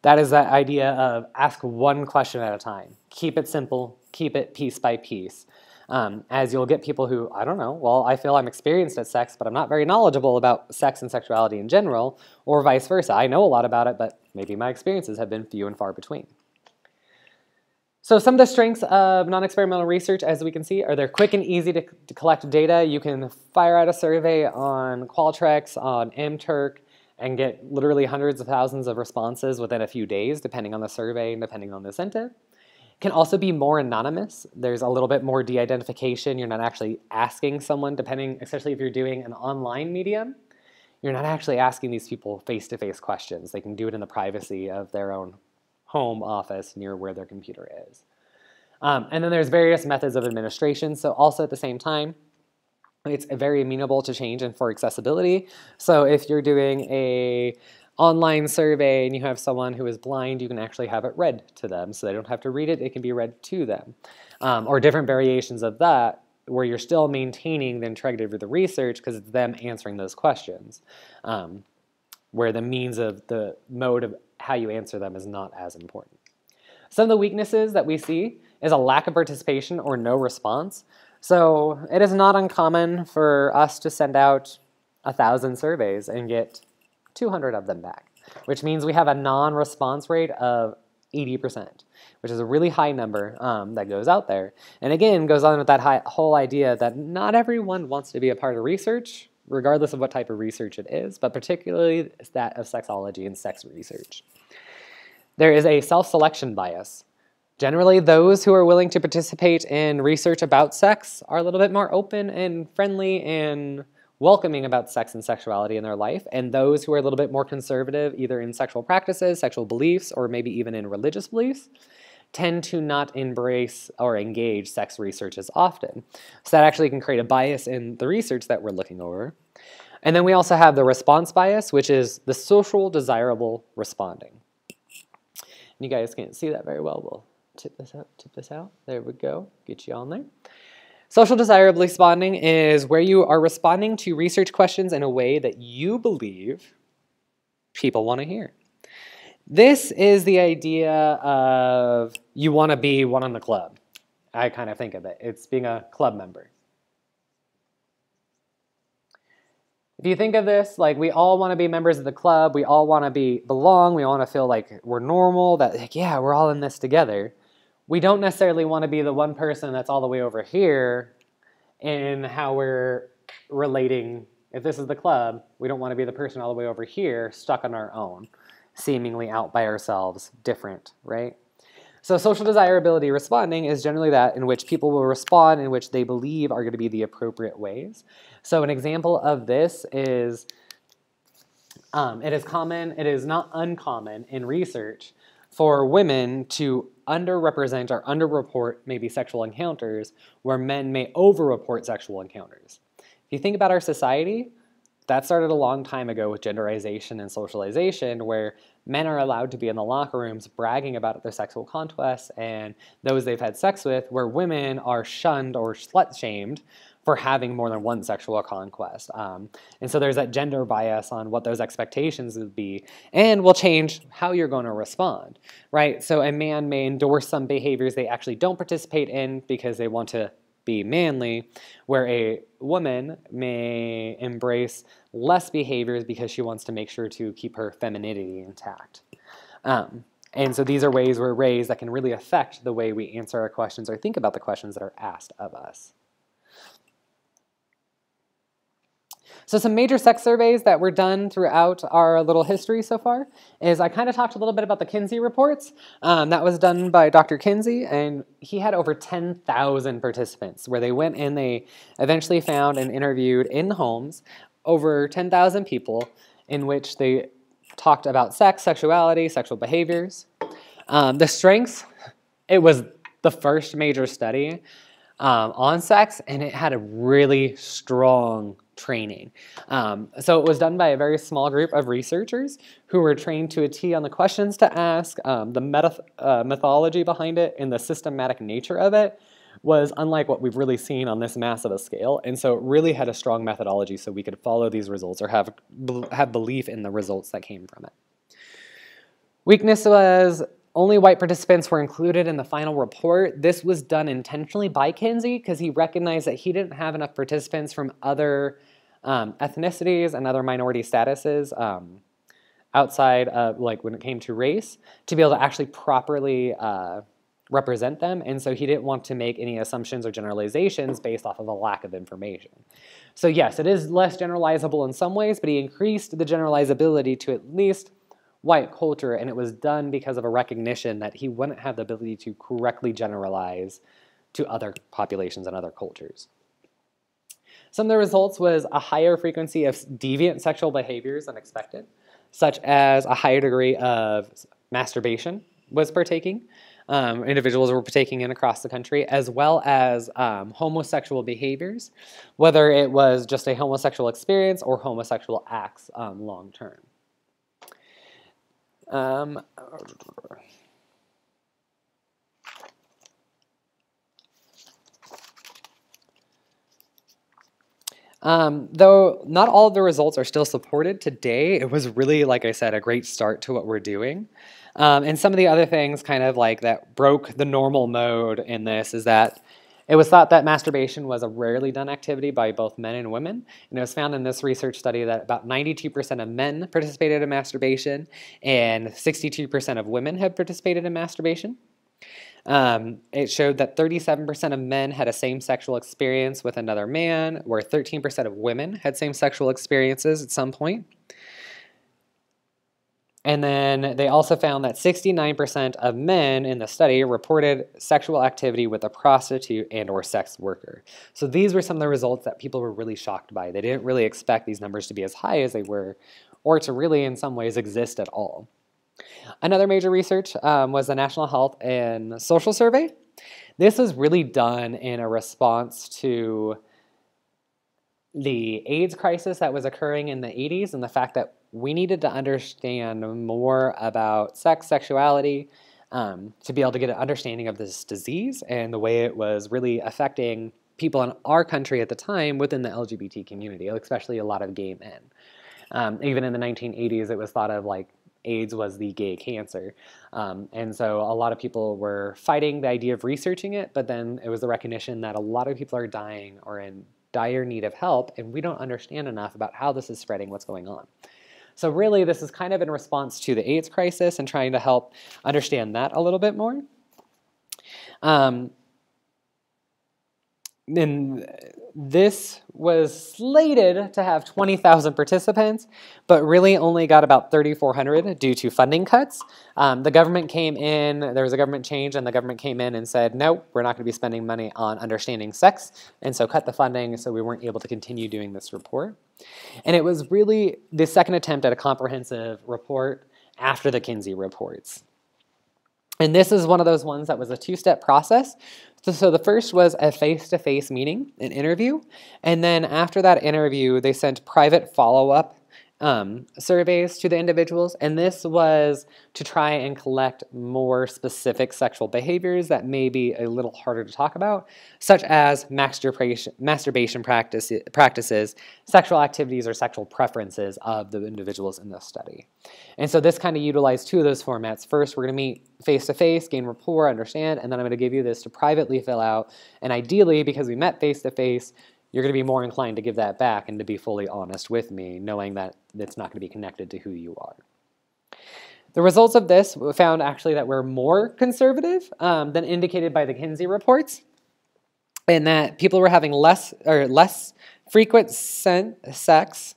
That is that idea of ask one question at a time. Keep it simple, keep it piece by piece. As you'll get people who, I don't know, well, I feel I'm experienced at sex, but I'm not very knowledgeable about sex and sexuality in general, or vice versa. I know a lot about it, but maybe my experiences have been few and far between. So some of the strengths of non-experimental research, as we can see, are they're quick and easy to collect data. You can fire out a survey on Qualtrics, on mTurk, and get literally hundreds of thousands of responses within a few days, depending on the survey and depending on the incentive. Can also be more anonymous. There's a little bit more de-identification. You're not actually asking someone, especially if you're doing an online medium, you're not actually asking these people face-to-face questions. They can do it in the privacy of their own home office near where their computer is. And then there's various methods of administration. So also at the same time, it's very amenable to change and for accessibility. So if you're doing a online survey and you have someone who is blind, you can actually have it read to them. So they don't have to read it, it can be read to them. Or different variations of that where you're still maintaining the integrity of the research because it's them answering those questions. Where the means of the mode of how you answer them is not as important. Some of the weaknesses that we see is a lack of participation or no response. So it is not uncommon for us to send out 1,000 surveys and get 200 of them back, which means we have a non-response rate of 80%. which is a really high number that goes out there. And again, goes on with that whole idea that not everyone wants to be a part of research, regardless of what type of research it is, but particularly that of sexology and sex research. There is a self-selection bias. Generally, those who are willing to participate in research about sex are a little bit more open and friendly and welcoming about sex and sexuality in their life, and those who are a little bit more conservative, either in sexual practices, sexual beliefs, or maybe even in religious beliefs, tend to not embrace or engage sex research as often. So that actually can create a bias in the research that we're looking over. And then we also have the response bias, which is the social desirable responding. And you guys can't see that very well. We'll tip this out. There we go. Get you on there. Social desirable responding is where you are responding to research questions in a way that you believe people want to hear. This is the idea of you want to be one in the club. I kind of think of it. It's being a club member. If you think of this, like we all want to be members of the club, we all want to belong, we want to feel like we're normal, that like, yeah, we're all in this together. We don't necessarily want to be the one person that's all the way over here in how we're relating. If this is the club, we don't want to be the person all the way over here stuck on our own, seemingly out by ourselves, different, right? So social desirability responding is generally that in which people will respond in which they believe are going to be the appropriate ways. So an example of this is, it is not uncommon in research for women to underrepresent or underreport maybe sexual encounters where men may overreport sexual encounters. If you think about our society, that started a long time ago with genderization and socialization, where men are allowed to be in the locker rooms bragging about their sexual conquests and those they've had sex with, where women are shunned or slut-shamed for having more than one sexual conquest. And so there's that gender bias on what those expectations would be, and will change how you're going to respond, right? So a man may endorse some behaviors they actually don't participate in because they want to be manly, where a woman may embrace less behaviors because she wants to make sure to keep her femininity intact. And so these are ways we're raised that can really affect the way we answer our questions or think about the questions that are asked of us. So some major sex surveys that were done throughout our little history so far is I kind of talked a little bit about the Kinsey reports. That was done by Dr. Kinsey, and he had over 10,000 participants where they went and they eventually found and interviewed in homes over 10,000 people in which they talked about sex, sexuality, sexual behaviors. The strengths, it was the first major study on sex, and it had a really strong training. So it was done by a very small group of researchers who were trained to a T on the questions to ask. The methodology behind it and the systematic nature of it was unlike what we've really seen on this massive a scale, and so it really had a strong methodology so we could follow these results or have belief in the results that came from it. Weakness was only white participants were included in the final report. This was done intentionally by Kinsey because he recognized that he didn't have enough participants from other ethnicities and other minority statuses outside of, like, when it came to race, to be able to actually properly represent them, and so he didn't want to make any assumptions or generalizations based off of a lack of information. So yes, it is less generalizable in some ways, but he increased the generalizability to at least white culture, and it was done because of a recognition that he wouldn't have the ability to correctly generalize to other populations and other cultures. Some of the results was a higher frequency of deviant sexual behaviors than expected, such as a higher degree of masturbation was partaking. Individuals were partaking in across the country, as well as homosexual behaviors, whether it was just a homosexual experience or homosexual acts long term. Though not all of the results are still supported today, it was really, like I said, a great start to what we're doing. And some of the other things kind of like that broke the normal mode in this is that it was thought that masturbation was a rarely done activity by both men and women. And it was found in this research study that about 92% of men participated in masturbation and 62% of women have participated in masturbation. It showed that 37% of men had a same sexual experience with another man, where 13% of women had same sexual experiences at some point. And then they also found that 69% of men in the study reported sexual activity with a prostitute and or sex worker. So these were some of the results that people were really shocked by. They didn't really expect these numbers to be as high as they were, or to really in some ways exist at all. Another major research was the National Health and Social Survey. This was really done in a response to the AIDS crisis that was occurring in the 80s and the fact that we needed to understand more about sex, sexuality, to be able to get an understanding of this disease and the way it was really affecting people in our country at the time within the LGBT community, especially a lot of gay men. Even in the 1980s, it was thought of like AIDS was the gay cancer. And so a lot of people were fighting the idea of researching it, but then it was the recognition that a lot of people are dying or in dire need of help, and we don't understand enough about how this is spreading, what's going on. So really, this is kind of in response to the AIDS crisis and trying to help understand that a little bit more. And this was slated to have 20,000 participants, but really only got about 3,400 due to funding cuts. The government came in, there was a government change, and the government came in and said, no, we're not going to be spending money on understanding sex, and so cut the funding, so we weren't able to continue doing this report. And it was really the second attempt at a comprehensive report after the Kinsey reports. And this is one of those ones that was a two-step process. So the first was a face-to-face meeting, an interview, and then after that interview, they sent private follow-up surveys to the individuals, and this was to try and collect more specific sexual behaviors that may be a little harder to talk about, such as masturbation practices, sexual activities, or sexual preferences of the individuals in this study. And so this kind of utilized two of those formats. First, we're going to meet face-to-face, gain rapport, understand, and then I'm going to give you this to privately fill out, and ideally, because we met face-to-face, you're going to be more inclined to give that back and to be fully honest with me, knowing that it's not going to be connected to who you are. The results of this found actually that we're more conservative than indicated by the Kinsey reports, and that people were having less frequent sex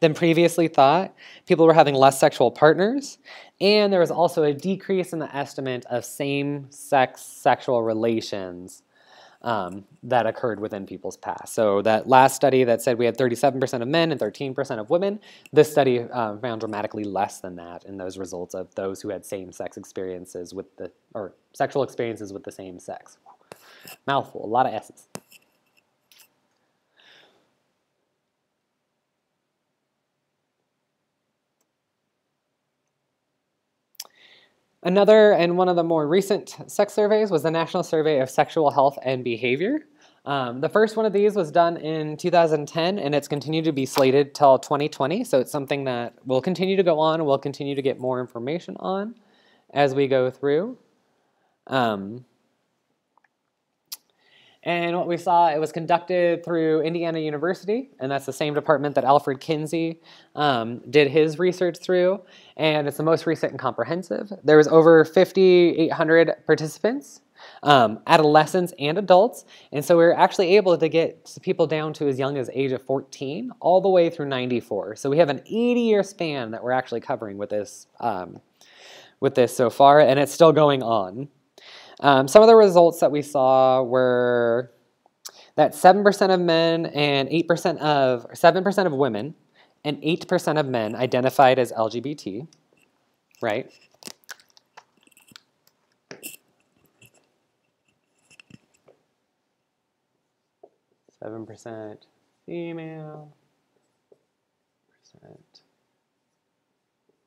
than previously thought. People were having less sexual partners, and there was also a decrease in the estimate of same-sex sexual relations that occurred within people's past. So that last study that said we had 37% of men and 13% of women, this study found dramatically less than that in those results of those who had same-sex experiences with or sexual experiences with the same sex. Mouthful, a lot of S's. Another and one of the more recent sex surveys was the National Survey of Sexual Health and Behavior. The first one of these was done in 2010, and it's continued to be slated till 2020, so it's something that will continue to go on, and we'll continue to get more information on as we go through. And what we saw, it was conducted through Indiana University, and that's the same department that Alfred Kinsey did his research through, and it's the most recent and comprehensive. There was over 5,800 participants, adolescents and adults, and so we were actually able to get people down to as young as age of 14, all the way through 94. So we have an 80-year span that we're actually covering with this so far, and it's still going on. Some of the results that we saw were that 7% of men and 7% of women and 8% of men identified as LGBT, right? %7 female, percent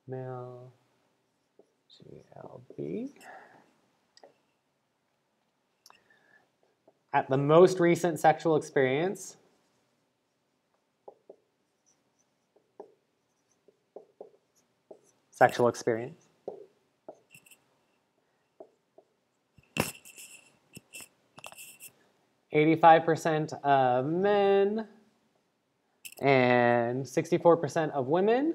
male, GLB. At the most recent sexual experience, sexual experience, %85 of men and 64% of women.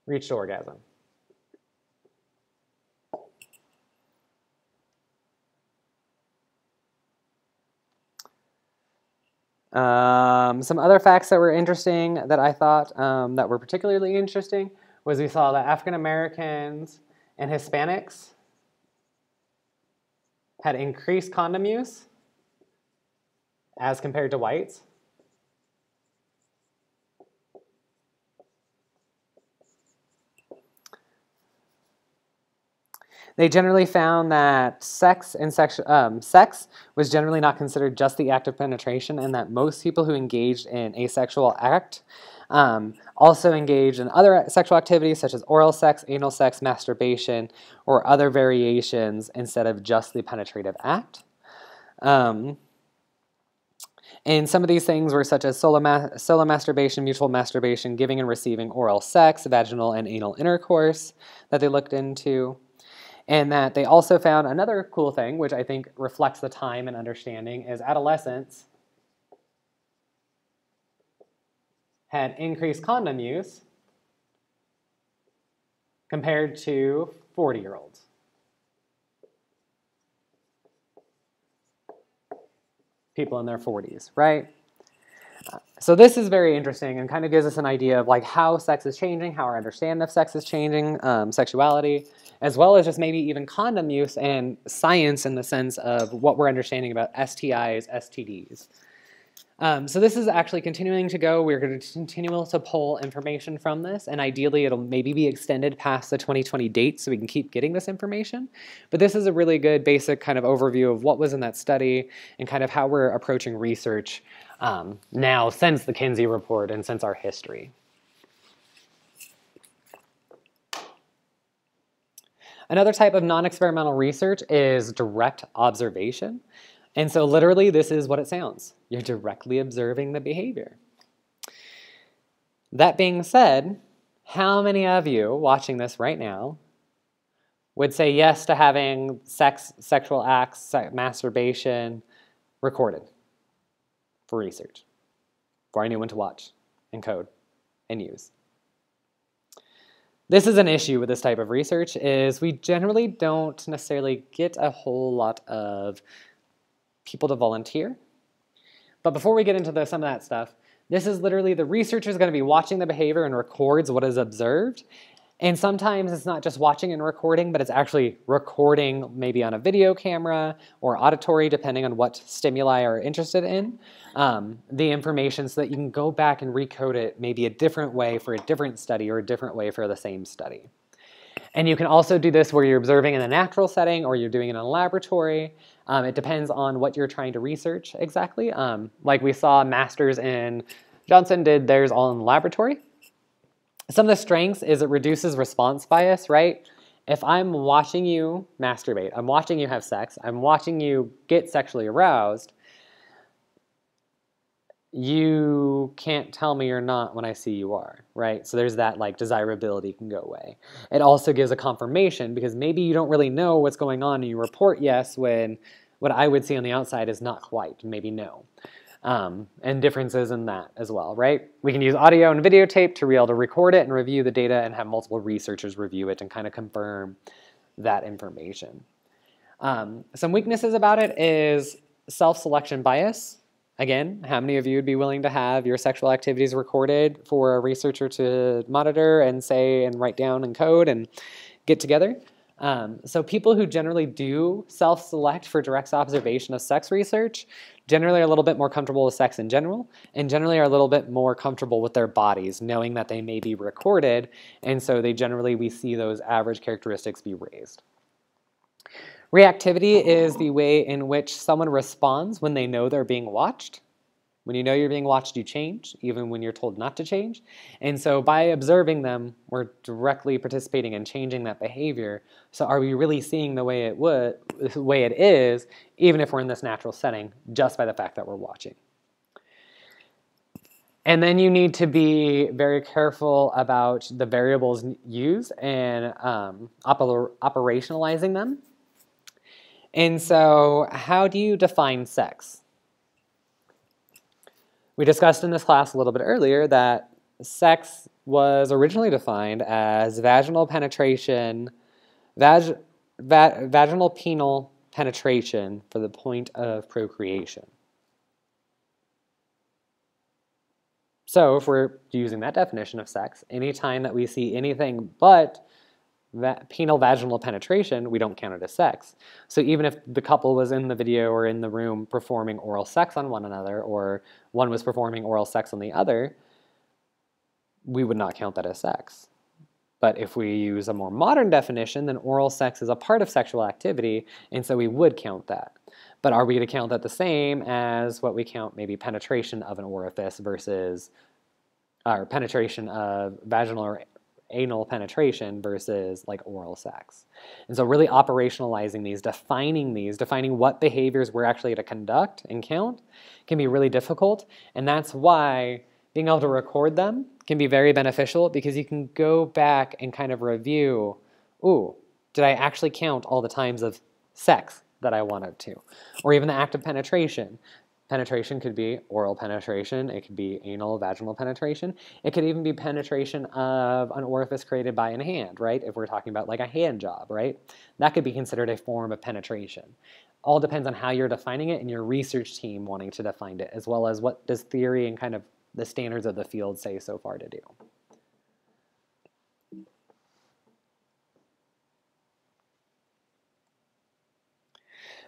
reached orgasm. Some other facts that were interesting that I thought that were particularly interesting was we saw that African Americans and Hispanics had increased condom use as compared to whites. They generally found that sex was generally not considered just the act of penetration, and that most people who engaged in a sexual act also engaged in other sexual activities such as oral sex, anal sex, masturbation, or other variations instead of just the penetrative act. And some of these things were such as solo masturbation, mutual masturbation, giving and receiving oral sex, vaginal and anal intercourse that they looked into. And that they also found another cool thing, which I think reflects the time and understanding, is adolescents had increased condom use compared to 40-year-olds. People in their 40s, right? So this is very interesting and kind of gives us an idea of like how sex is changing, how our understanding of sex is changing, sexuality, as well as just maybe even condom use and science in the sense of what we're understanding about STIs, STDs. So this is actually continuing to go. We're going to continue to pull information from this, and ideally it'll maybe be extended past the 2020 date so we can keep getting this information. But this is a really good basic kind of overview of what was in that study and kind of how we're approaching research now since the Kinsey report and since our history. Another type of non-experimental research is direct observation. And so literally this is what it sounds. You're directly observing the behavior. That being said, how many of you watching this right now would say yes to having sexual acts, masturbation recorded for research, for anyone to watch and code and use? This is an issue with this type of research, is we generally don't necessarily get a whole lot of people to volunteer. But before we get into some of that stuff, this is literally the researcher is going to be watching the behavior and records what is observed. And sometimes it's not just watching and recording, but it's actually recording maybe on a video camera or auditory, depending on what stimuli are interested in, the information so that you can go back and recode it maybe a different way for a different study or a different way for the same study. And you can also do this where you're observing in a natural setting or you're doing it in a laboratory. It depends on what you're trying to research exactly. Like we saw Masters and Johnson did theirs all in the laboratory. Some of the strengths is it reduces response bias, right? If I'm watching you masturbate, I'm watching you have sex, I'm watching you get sexually aroused, you can't tell me you're not when I see you are, right? So there's that like desirability can go away. It also gives a confirmation because maybe you don't really know what's going on and you report yes when what I would see on the outside is not quite, maybe no. And differences in that as well, right? We can use audio and videotape to be able to record it and review the data and have multiple researchers review it and kind of confirm that information. Some weaknesses about it is self-selection bias. Again, how many of you would be willing to have your sexual activities recorded for a researcher to monitor and say and write down and code and get together? So people who generally do self-select for direct observation of sex research generally are a little bit more comfortable with sex in general and generally are a little bit more comfortable with their bodies knowing that they may be recorded, and so they generally, we see those average characteristics be raised. Reactivity is the way in which someone responds when they know they're being watched. When you know you're being watched, you change, even when you're told not to change. And so by observing them, we're directly participating in changing that behavior. So are we really seeing the way it is, even if we're in this natural setting, just by the fact that we're watching? And then you need to be very careful about the variables used and operationalizing them. And so how do you define sex? We discussed in this class a little bit earlier that sex was originally defined as vaginal penetration, vaginal penile penetration for the point of procreation. So if we're using that definition of sex, anytime that we see anything but penile vaginal penetration, we don't count it as sex. So even if the couple was in the video or in the room performing oral sex on one another, or one was performing oral sex on the other, we would not count that as sex. But if we use a more modern definition, then oral sex is a part of sexual activity, and so we would count that. But are we going to count that the same as what we count maybe penetration of an orifice versus, or penetration of vaginal or anal penetration versus like oral sex? And so really operationalizing these, defining what behaviors we're actually to conduct and count can be really difficult. And that's why being able to record them can be very beneficial, because you can go back and kind of review, ooh, did I actually count all the times of sex that I wanted to? Or even the act of penetration. Penetration could be oral penetration, it could be anal, vaginal penetration, it could even be penetration of an orifice created by a hand, right? If we're talking about like a hand job, right? That could be considered a form of penetration. All depends on how you're defining it and your research team wanting to define it, as well as what does theory and kind of the standards of the field say so far to do.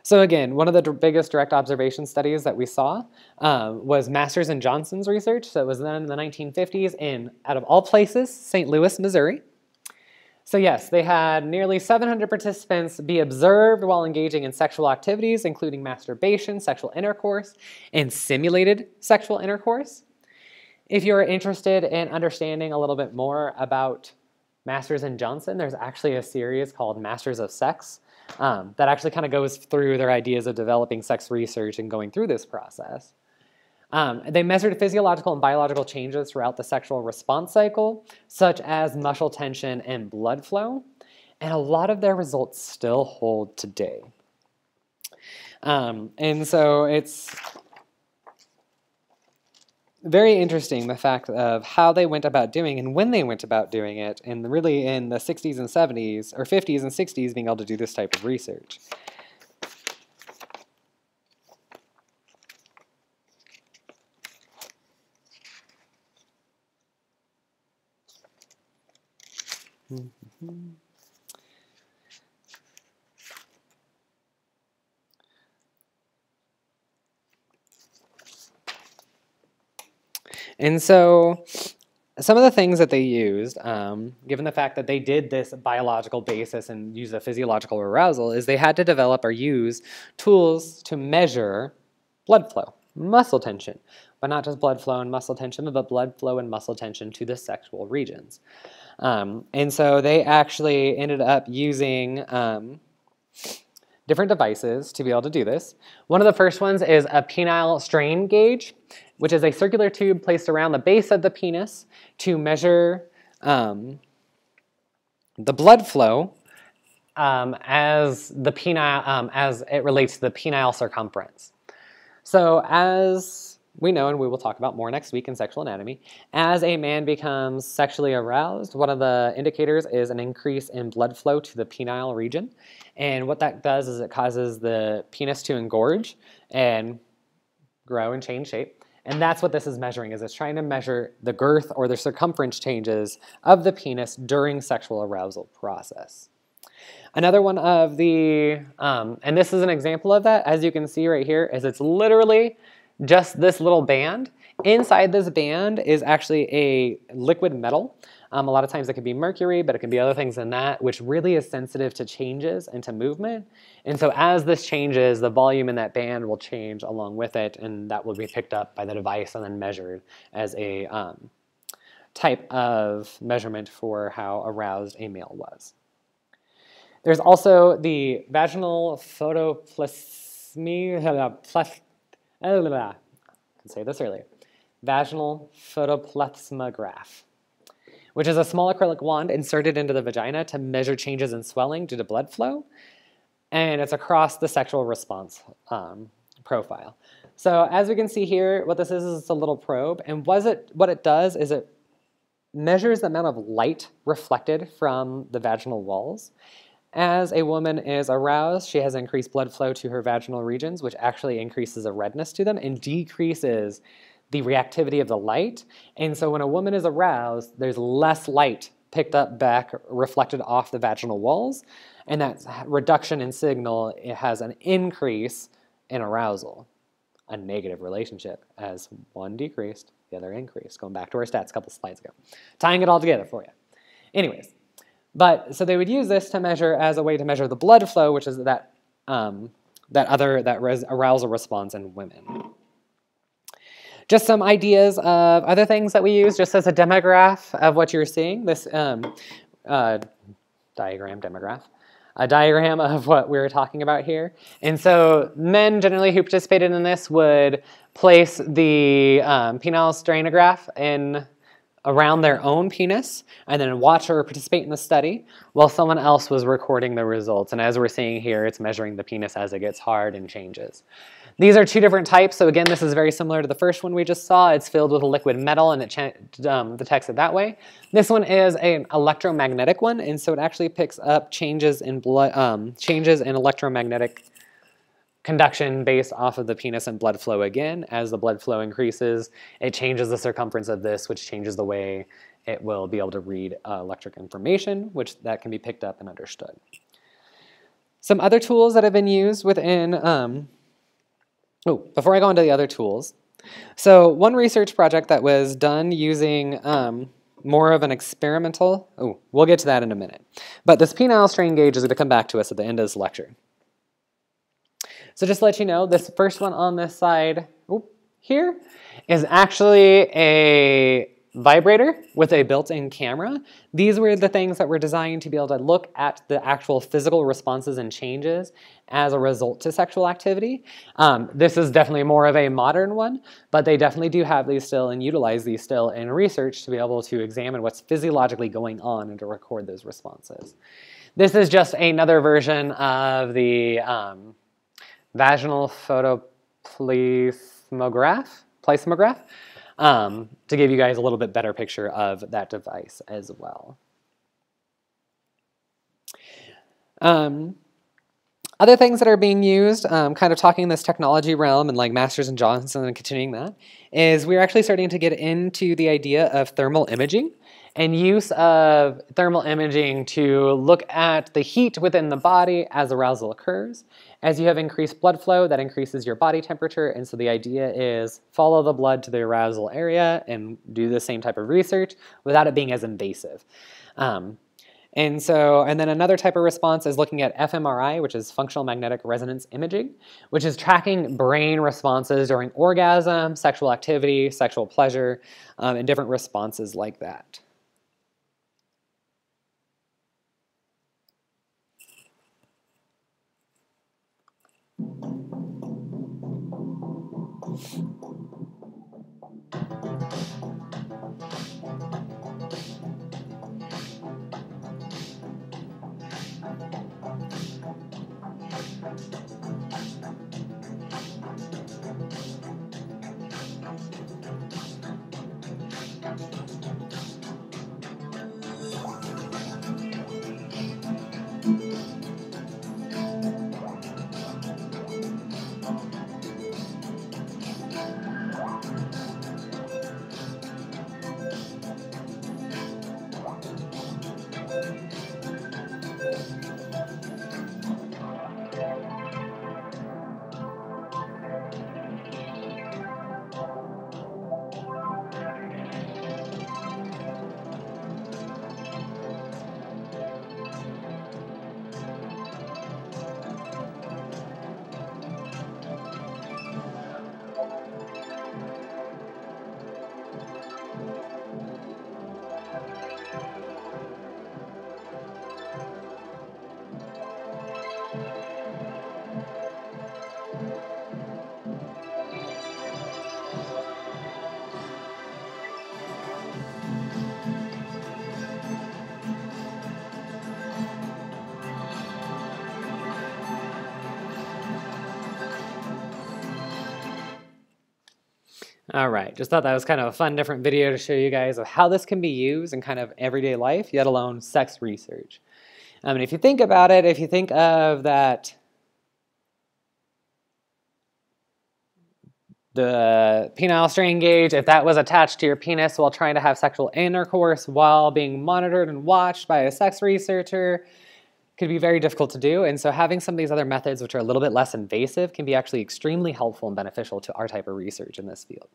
So again, one of the biggest direct observation studies that we saw was Masters and Johnson's research. So it was done in the 1950s in, out of all places, St. Louis, Missouri. So yes, they had nearly 700 participants be observed while engaging in sexual activities, including masturbation, sexual intercourse, and simulated sexual intercourse. If you're interested in understanding a little bit more about Masters and Johnson, there's actually a series called Masters of Sex that actually kind of goes through their ideas of developing sex research and going through this process. They measured physiological and biological changes throughout the sexual response cycle, such as muscle tension and blood flow, and a lot of their results still hold today. And so it's very interesting, the fact of how they went about doing and when they went about doing it, and really in the 60s and 70s, or 50s and 60s, being able to do this type of research. And so some of the things that they used, given the fact that they did this biological basis and use a physiological arousal, is they had to develop or use tools to measure blood flow, muscle tension, but not just blood flow and muscle tension, but blood flow and muscle tension to the sexual regions. And so they actually ended up using different devices to be able to do this. One of the first ones is a penile strain gauge, which is a circular tube placed around the base of the penis to measure the blood flow as it relates to the penile circumference. So as we know, and we will talk about more next week in sexual anatomy, as a man becomes sexually aroused, one of the indicators is an increase in blood flow to the penile region. And what that does is it causes the penis to engorge and grow and change shape. And that's what this is measuring, is it's trying to measure the girth or the circumference changes of the penis during sexual arousal process. Another one of the, and this is an example of that, as you can see right here, is it's literally just this little band. Inside this band is actually a liquid metal. A lot of times it can be mercury, but it can be other things than that, which really is sensitive to changes and to movement. And so as this changes, the volume in that band will change along with it, and that will be picked up by the device and then measured as a type of measurement for how aroused a male was. There's also the vaginal photoplasmy, I can say this earlier, vaginal photoplasmograph, which is a small acrylic wand inserted into the vagina to measure changes in swelling due to blood flow, and it's across the sexual response profile. So as we can see here, what this is a little probe, and what it does is it measures the amount of light reflected from the vaginal walls. As a woman is aroused, she has increased blood flow to her vaginal regions, which actually increases the redness to them and decreases the reactivity of the light. And so when a woman is aroused, there's less light picked up back, reflected off the vaginal walls, and that reduction in signal, it has an increase in arousal, a negative relationship. As one decreased, the other increased. Going back to our stats a couple slides ago. Tying it all together for you. Anyways, so they would use this to measure as a way to measure the blood flow, which is that arousal response in women. Just some ideas of other things that we use, just as a demograph of what you're seeing. This a diagram of what we were talking about here. And so men generally who participated in this would place the penile strainograph around their own penis and then watch or participate in the study while someone else was recording the results. And as we're seeing here, it's measuring the penis as it gets hard and changes. These are two different types. So again, this is very similar to the first one we just saw. It's filled with a liquid metal and it detects it that way. This one is an electromagnetic one, and so it actually picks up changes in electromagnetic conduction based off of the penis and blood flow again. As the blood flow increases, it changes the circumference of this, which changes the way it will be able to read electric information, which that can be picked up and understood. Some other tools that have been used within before I go into the other tools. So one research project that was done using more of an experimental, we'll get to that in a minute. But this penile strain gauge is going to come back to us at the end of this lecture. So just to let you know, this first one on this side here is actually a vibrator with a built-in camera. These were the things that were designed to be able to look at the actual physical responses and changes as a result to sexual activity. This is definitely more of a modern one, but they definitely do have these still and utilize these still in research to be able to examine what's physiologically going on and to record those responses. This is just another version of the vaginal photoplethysmograph, to give you guys a little bit better picture of that device as well. Other things that are being used, kind of talking in this technology realm and like Masters and Johnson and continuing that, is we're actually starting to get into the idea of thermal imaging and use of thermal imaging to look at the heat within the body as arousal occurs. As you have increased blood flow, that increases your body temperature, and so the idea is follow the blood to the arousal area and do the same type of research without it being as invasive. And then another type of response is looking at fMRI, which is functional magnetic resonance imaging, which is tracking brain responses during orgasm, sexual activity, sexual pleasure, and different responses like that. All right, just thought that was kind of a fun, different video to show you guys of how this can be used in kind of everyday life, yet alone sex research. And if you think about it, if you think of that, the penile strain gauge, if that was attached to your penis while trying to have sexual intercourse while being monitored and watched by a sex researcher, could be very difficult to do. And so having some of these other methods, which are a little bit less invasive, can be actually extremely helpful and beneficial to our type of research in this field.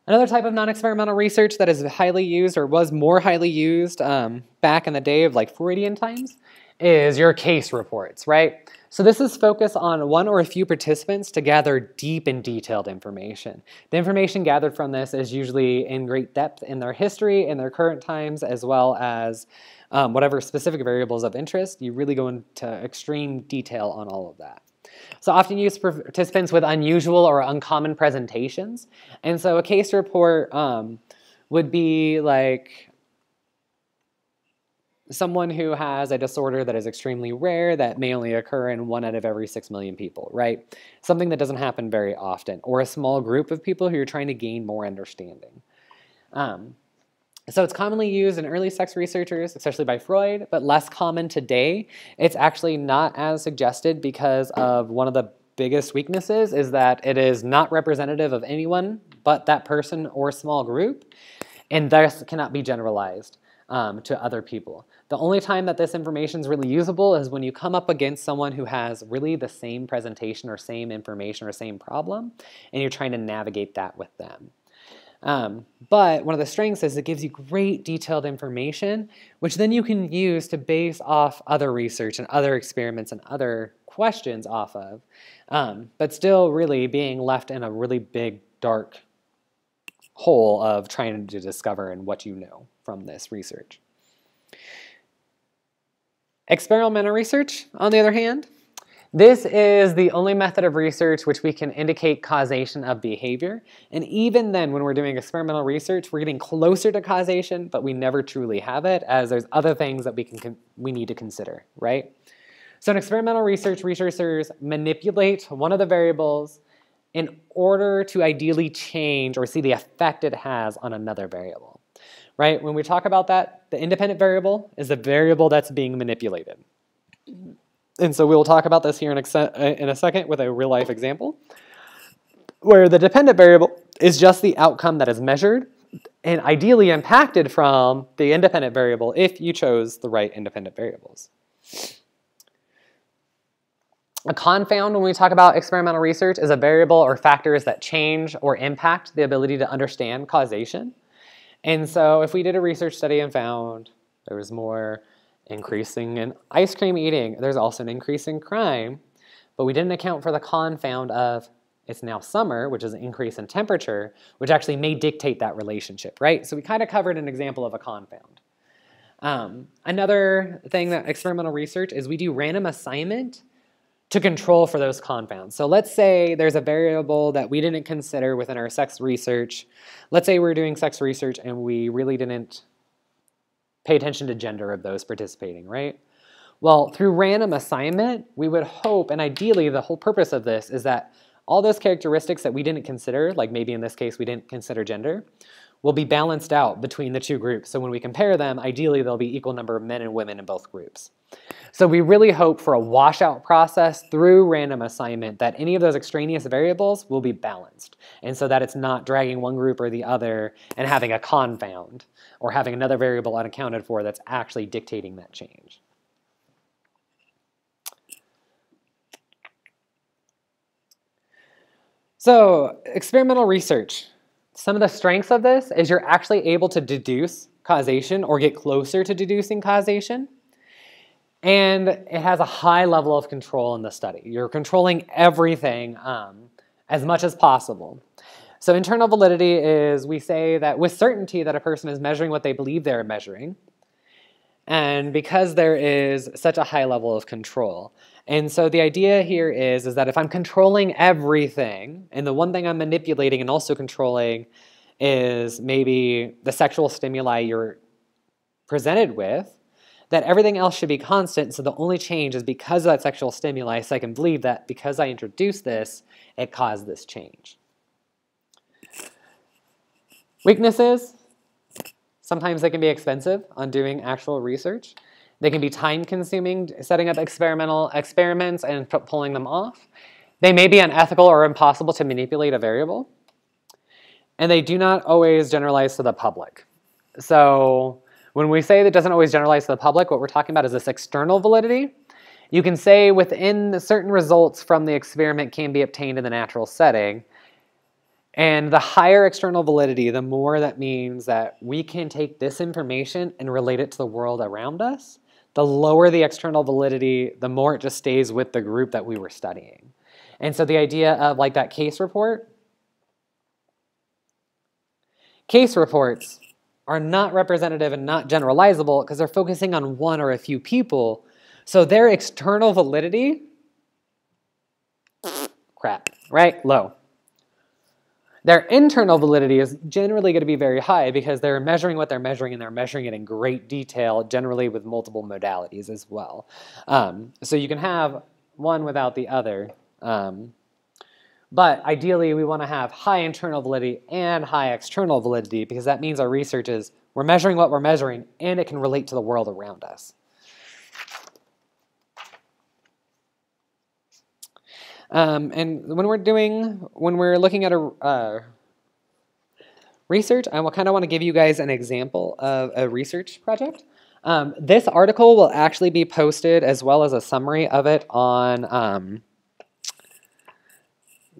Another type of non-experimental research that is highly used, or was more highly used back in the day of like Freudian times, is your case reports, right? So this is focused on one or a few participants to gather deep and detailed information. The information gathered from this is usually in great depth in their history, in their current times, as well as whatever specific variables of interest. You really go into extreme detail on all of that. So often used for participants with unusual or uncommon presentations. And so a case report would be like someone who has a disorder that is extremely rare that may only occur in 1 out of every 6 million people, right? Something that doesn't happen very often, or a small group of people who are trying to gain more understanding. So it's commonly used in early sex researchers, especially by Freud, but less common today. It's actually not as suggested because of one of the biggest weaknesses is that it is not representative of anyone but that person or small group, and thus cannot be generalized to other people. The only time that this information is really usable is when you come up against someone who has really the same presentation or same information or same problem, and you're trying to navigate that with them. But one of the strengths is it gives you great detailed information, which then you can use to base off other research and other experiments and other questions off of, but still really being left in a really big, dark hole of trying to discover and what you know from this research. Experimental research, on the other hand, this is the only method of research which we can indicate causation of behavior. And even then, when we're doing experimental research, we're getting closer to causation, but we never truly have it, as there's other things that we need to consider, right? So in experimental research, researchers manipulate one of the variables in order to ideally change or see the effect it has on another variable, right? When we talk about that, the independent variable is the variable that's being manipulated. And so we'll talk about this here in a second with a real-life example, where the dependent variable is just the outcome that is measured and ideally impacted from the independent variable if you chose the right independent variables. A confound, when we talk about experimental research, is a variable or factors that change or impact the ability to understand causation. And so if we did a research study and found there was more increasing in ice cream eating, there's also an increase in crime, but we didn't account for the confound of it's now summer, which is an increase in temperature, which actually may dictate that relationship, right? So we kind of covered an example of a confound. Another thing that experimental research is we do random assignment to control for those confounds. So let's say there's a variable that we didn't consider within our sex research. Let's say we're doing sex research and we really didn't pay attention to gender of those participating, right? Well, through random assignment, we would hope, and ideally the whole purpose of this is that all those characteristics that we didn't consider, like maybe in this case we didn't consider gender, will be balanced out between the two groups. So when we compare them, ideally there'll be equal number of men and women in both groups. So we really hope for a washout process through random assignment that any of those extraneous variables will be balanced. And so that it's not dragging one group or the other and having a confound or having another variable unaccounted for that's actually dictating that change. So experimental research. Some of the strengths of this is you're actually able to deduce causation or get closer to deducing causation. And it has a high level of control in the study. You're controlling everything as much as possible. So internal validity is we say that with certainty that a person is measuring what they believe they're measuring. And because there is such a high level of control. And so the idea here is that if I'm controlling everything, and the one thing I'm manipulating and also controlling is maybe the sexual stimuli you're presented with, that everything else should be constant, so the only change is because of that sexual stimuli, so I can believe that because I introduced this, it caused this change. Weaknesses, sometimes they can be expensive on doing actual research. They can be time-consuming, setting up experimental experiments and pulling them off. They may be unethical or impossible to manipulate a variable. And they do not always generalize to the public. So when we say that doesn't always generalize to the public, what we're talking about is this external validity. You can say within certain results from the experiment can be obtained in the natural setting. And the higher external validity, the more that means that we can take this information and relate it to the world around us. The lower the external validity, the more it just stays with the group that we were studying. And so the idea of like that case report, case reports are not representative and not generalizable because they're focusing on one or a few people. So their external validity, crap, right? Low. Their internal validity is generally going to be very high because they're measuring what they're measuring and they're measuring it in great detail, generally with multiple modalities as well. So you can have one without the other. But ideally, we want to have high internal validity and high external validity because that means our research is we're measuring what we're measuring and it can relate to the world around us. And when we're looking at a research, I kind of want to give you guys an example of a research project. This article will actually be posted as well as a summary of it on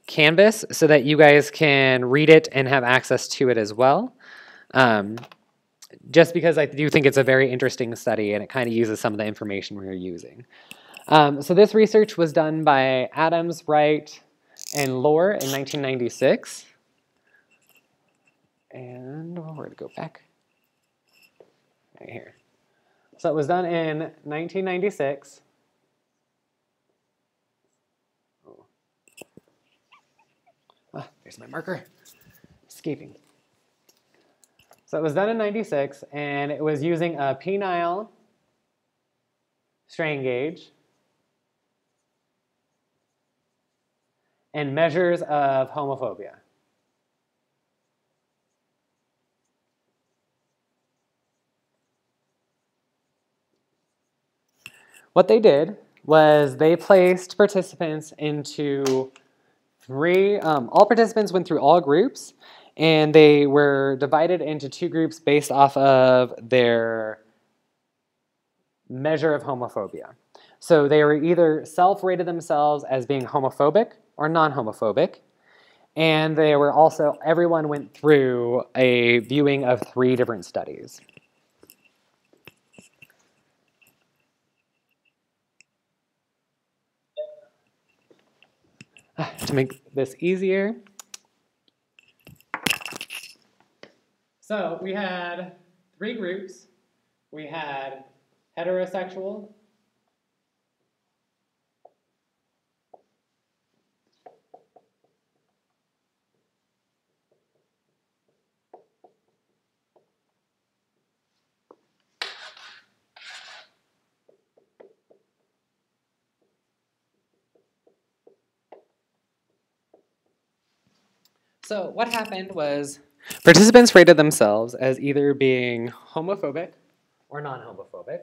Canvas so that you guys can read it and have access to it as well. Just because I do think it's a very interesting study and it kind of uses some of the information we're using. So this research was done by Adams, Wright, and Lohr in 1996. And where to go back? Right here. So it was done in 1996. Oh, there's my marker. Escaping. So it was done in 96, and it was using a penile strain gauge and measures of homophobia. What they did was they placed participants into all participants went through all groups, and they were divided into two groups based off of their measure of homophobia. So they were either self-rated themselves as being homophobic or non-homophobic, and they were also, everyone went through a viewing of 3 different studies. To make this easier. So we had 3 groups. We had heterosexual, so what happened was participants rated themselves as either being homophobic or non-homophobic.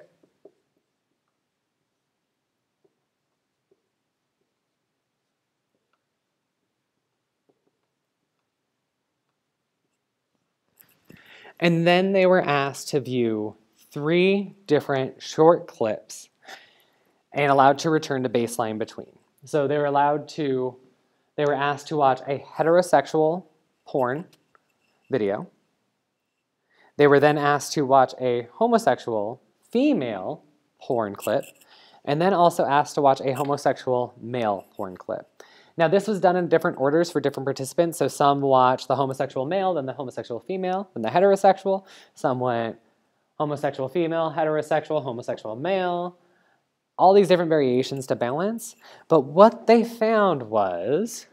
And then they were asked to view 3 different short clips and allowed to return to baseline between. So they were asked to watch a heterosexual porn video. They were then asked to watch a homosexual female porn clip, and then also asked to watch a homosexual male porn clip. Now this was done in different orders for different participants, so some watched the homosexual male, then the homosexual female, then the heterosexual. Some went homosexual female, heterosexual, homosexual male, all these different variations to balance. But what they found was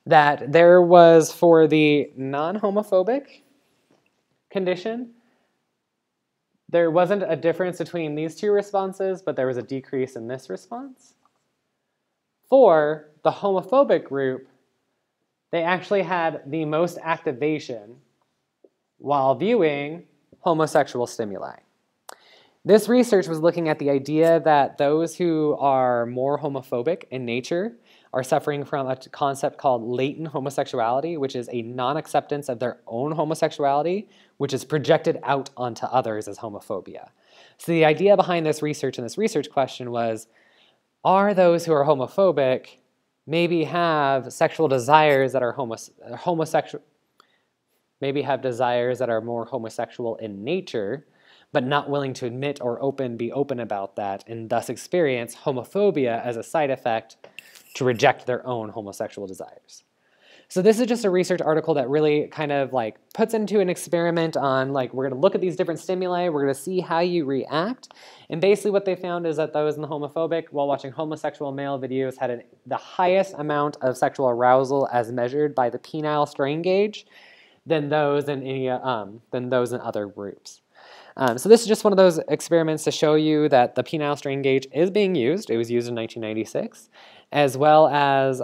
that there was, for the non-homophobic condition, There wasn't a difference between these two responses, but there was a decrease in this response. For the homophobic group, they actually had the most activation while viewing homosexual stimuli. This research was looking at the idea that those who are more homophobic in nature are suffering from a concept called latent homosexuality, which is a non-acceptance of their own homosexuality, which is projected out onto others as homophobia. So the idea behind this research and this research question was, are those who are homophobic maybe have sexual desires that are homosexual, maybe have desires that are more homosexual in nature, but not willing to admit or be open about that, and thus experience homophobia as a side effect to reject their own homosexual desires. So this is just a research article that really kind of like puts into an experiment on like, we're gonna look at these different stimuli, we're gonna see how you react. And basically what they found is that those in the homophobic, while watching homosexual male videos, had the highest amount of sexual arousal as measured by the penile strain gauge than those in other groups. So this is just one of those experiments to show you that the penile strain gauge is being used. It was used in 1996, as well as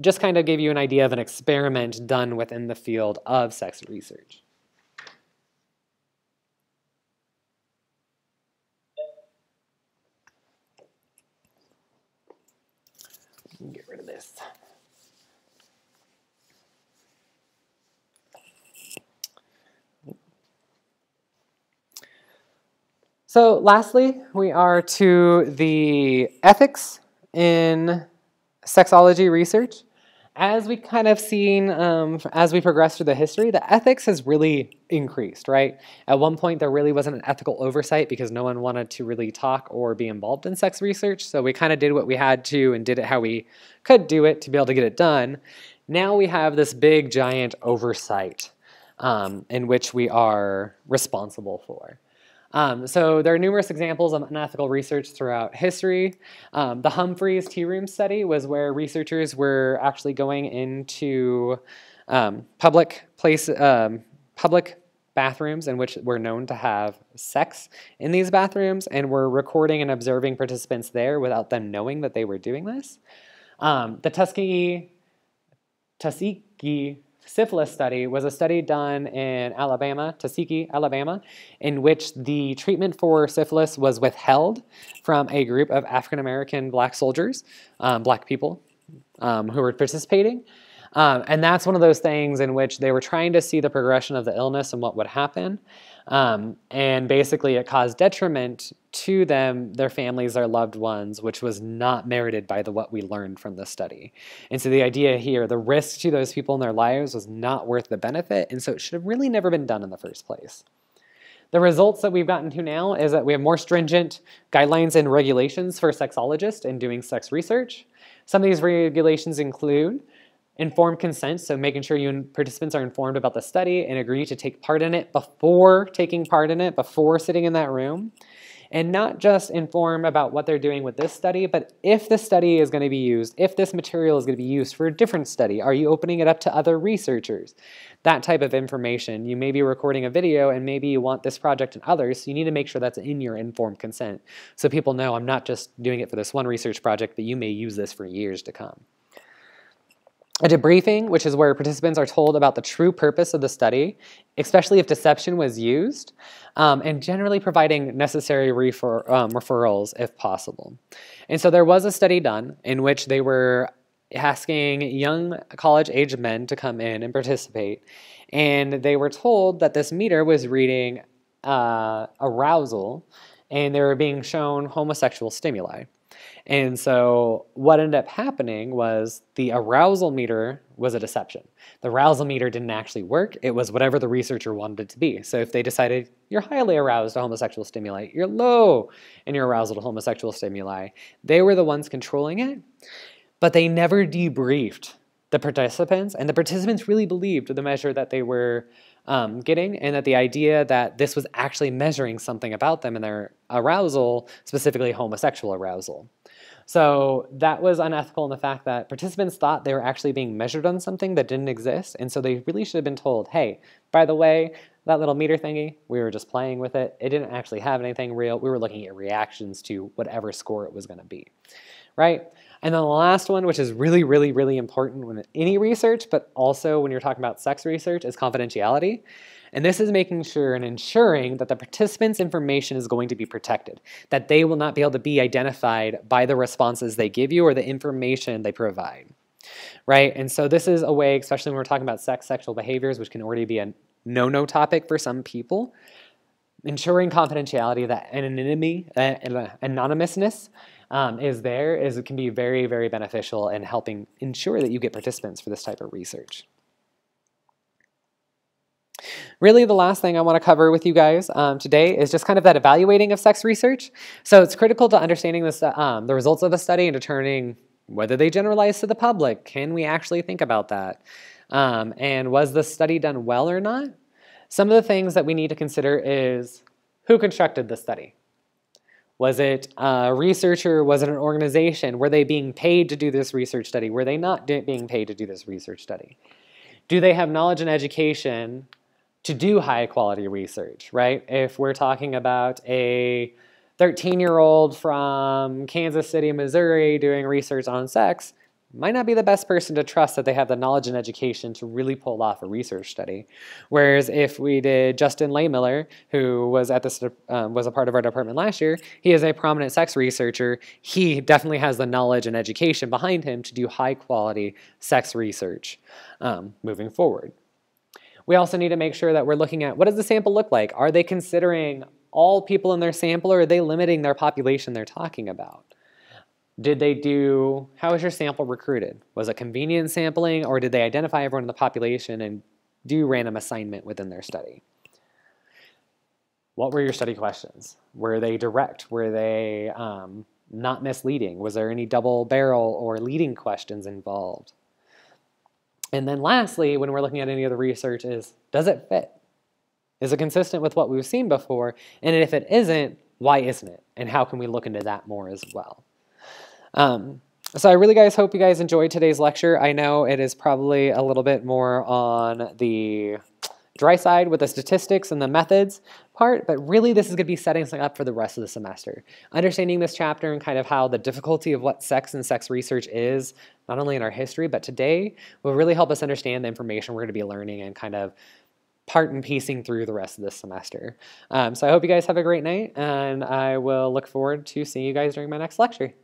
just kind of give you an idea of an experiment done within the field of sex research. Get rid of this. So lastly, we are to the ethics in sexology research. As we kind of seen, as we progress through the history, the ethics has really increased, right? At one point, there really wasn't an ethical oversight because no one wanted to really talk or be involved in sex research. So we kind of did what we had to and did it how we could do it to be able to get it done. Now we have this big, giant oversight in which we are responsible for. So there are numerous examples of unethical research throughout history. The Humphreys Tea Room study was where researchers were actually going into public bathrooms in which were known to have sex in these bathrooms and were recording and observing participants there without them knowing that they were doing this. The Tuskegee syphilis study was a study done in Alabama, Tuskegee, Alabama, in which the treatment for syphilis was withheld from a group of African-American black soldiers, black people who were participating. And that's one of those things in which they were trying to see the progression of the illness and what would happen. And basically it caused detriment to them, their families, their loved ones, which was not merited by what we learned from this study. And so the idea here, the risk to those people in their lives was not worth the benefit, and so it should have really never been done in the first place. The results that we've gotten to now is that we have more stringent guidelines and regulations for sexologists in doing sex research. Some of these regulations include informed consent, so making sure participants are informed about the study and agree to take part in it before sitting in that room. And not just inform about what they're doing with this study, but if the study is going to be used, if this material is going to be used for a different study, are you opening it up to other researchers? That type of information. You may be recording a video and maybe you want this project and others, so you need to make sure that's in your informed consent. So people know I'm not just doing it for this one research project, but you may use this for years to come. A debriefing, which is where participants are told about the true purpose of the study, especially if deception was used, and generally providing necessary referrals if possible. And so there was a study done in which they were asking young college-age men to come in and participate, and they were told that this meter was reading arousal, and they were being shown homosexual stimuli. And so what ended up happening was the arousal meter was a deception. The arousal meter didn't actually work. It was whatever the researcher wanted it to be. So if they decided you're highly aroused to homosexual stimuli, you're low in your arousal to homosexual stimuli, they were the ones controlling it, but they never debriefed the participants, and the participants really believed the measure that they were getting, and that the idea that this was actually measuring something about them and their arousal, specifically homosexual arousal. So that was unethical in the fact that participants thought they were actually being measured on something that didn't exist, and so they really should have been told, hey, by the way, that little meter thingy, we were just playing with it. It didn't actually have anything real. We were looking at reactions to whatever score it was going to be, right? And then the last one, which is really, really, really important when any research, but also when you're talking about sex research, is confidentiality. And this is making sure and ensuring that the participants' information is going to be protected, that they will not be able to be identified by the responses they give you or the information they provide, right? And so this is a way, especially when we're talking about sexual behaviors, which can already be a no-no topic for some people, ensuring confidentiality, that anonymity and anonymousness it can be very, very beneficial in helping ensure that you get participants for this type of research. Really, the last thing I want to cover with you guys today is just kind of that evaluating of sex research. So it's critical to understanding this, the results of a study and determining whether they generalize to the public. Can we actually think about that? And was the study done well or not? Some of the things that we need to consider is who constructed the study. Was it a researcher? Was it an organization? Were they being paid to do this research study? Were they not being paid to do this research study? Do they have knowledge and education to do high quality research, right? If we're talking about a 13-year-old from Kansas City, Missouri doing research on sex, might not be the best person to trust that they have the knowledge and education to really pull off a research study. Whereas if we did Justin Laymiller, who was at this was a part of our department last year, he is a prominent sex researcher. He definitely has the knowledge and education behind him to do high quality sex research moving forward. We also need to make sure that we're looking at what does the sample look like? Are they considering all people in their sample, or are they limiting their population they're talking about? How was your sample recruited? Was it convenient sampling, or did they identify everyone in the population and do random assignment within their study? What were your study questions? Were they direct? Were they not misleading? Was there any double barrel or leading questions involved? And then lastly, when we're looking at any of the research is, does it fit? Is it consistent with what we've seen before? And if it isn't, why isn't it? And how can we look into that more as well? So I really hope you guys enjoyed today's lecture. I know it is probably a little bit more on the dry side with the statistics and the methods part, but really this is going to be setting us up for the rest of the semester. Understanding this chapter and kind of how the difficulty of what sex and sex research is, not only in our history, but today, will really help us understand the information we're going to be learning and kind of part and piecing through the rest of this semester. So I hope you guys have a great night, and I will look forward to seeing you guys during my next lecture.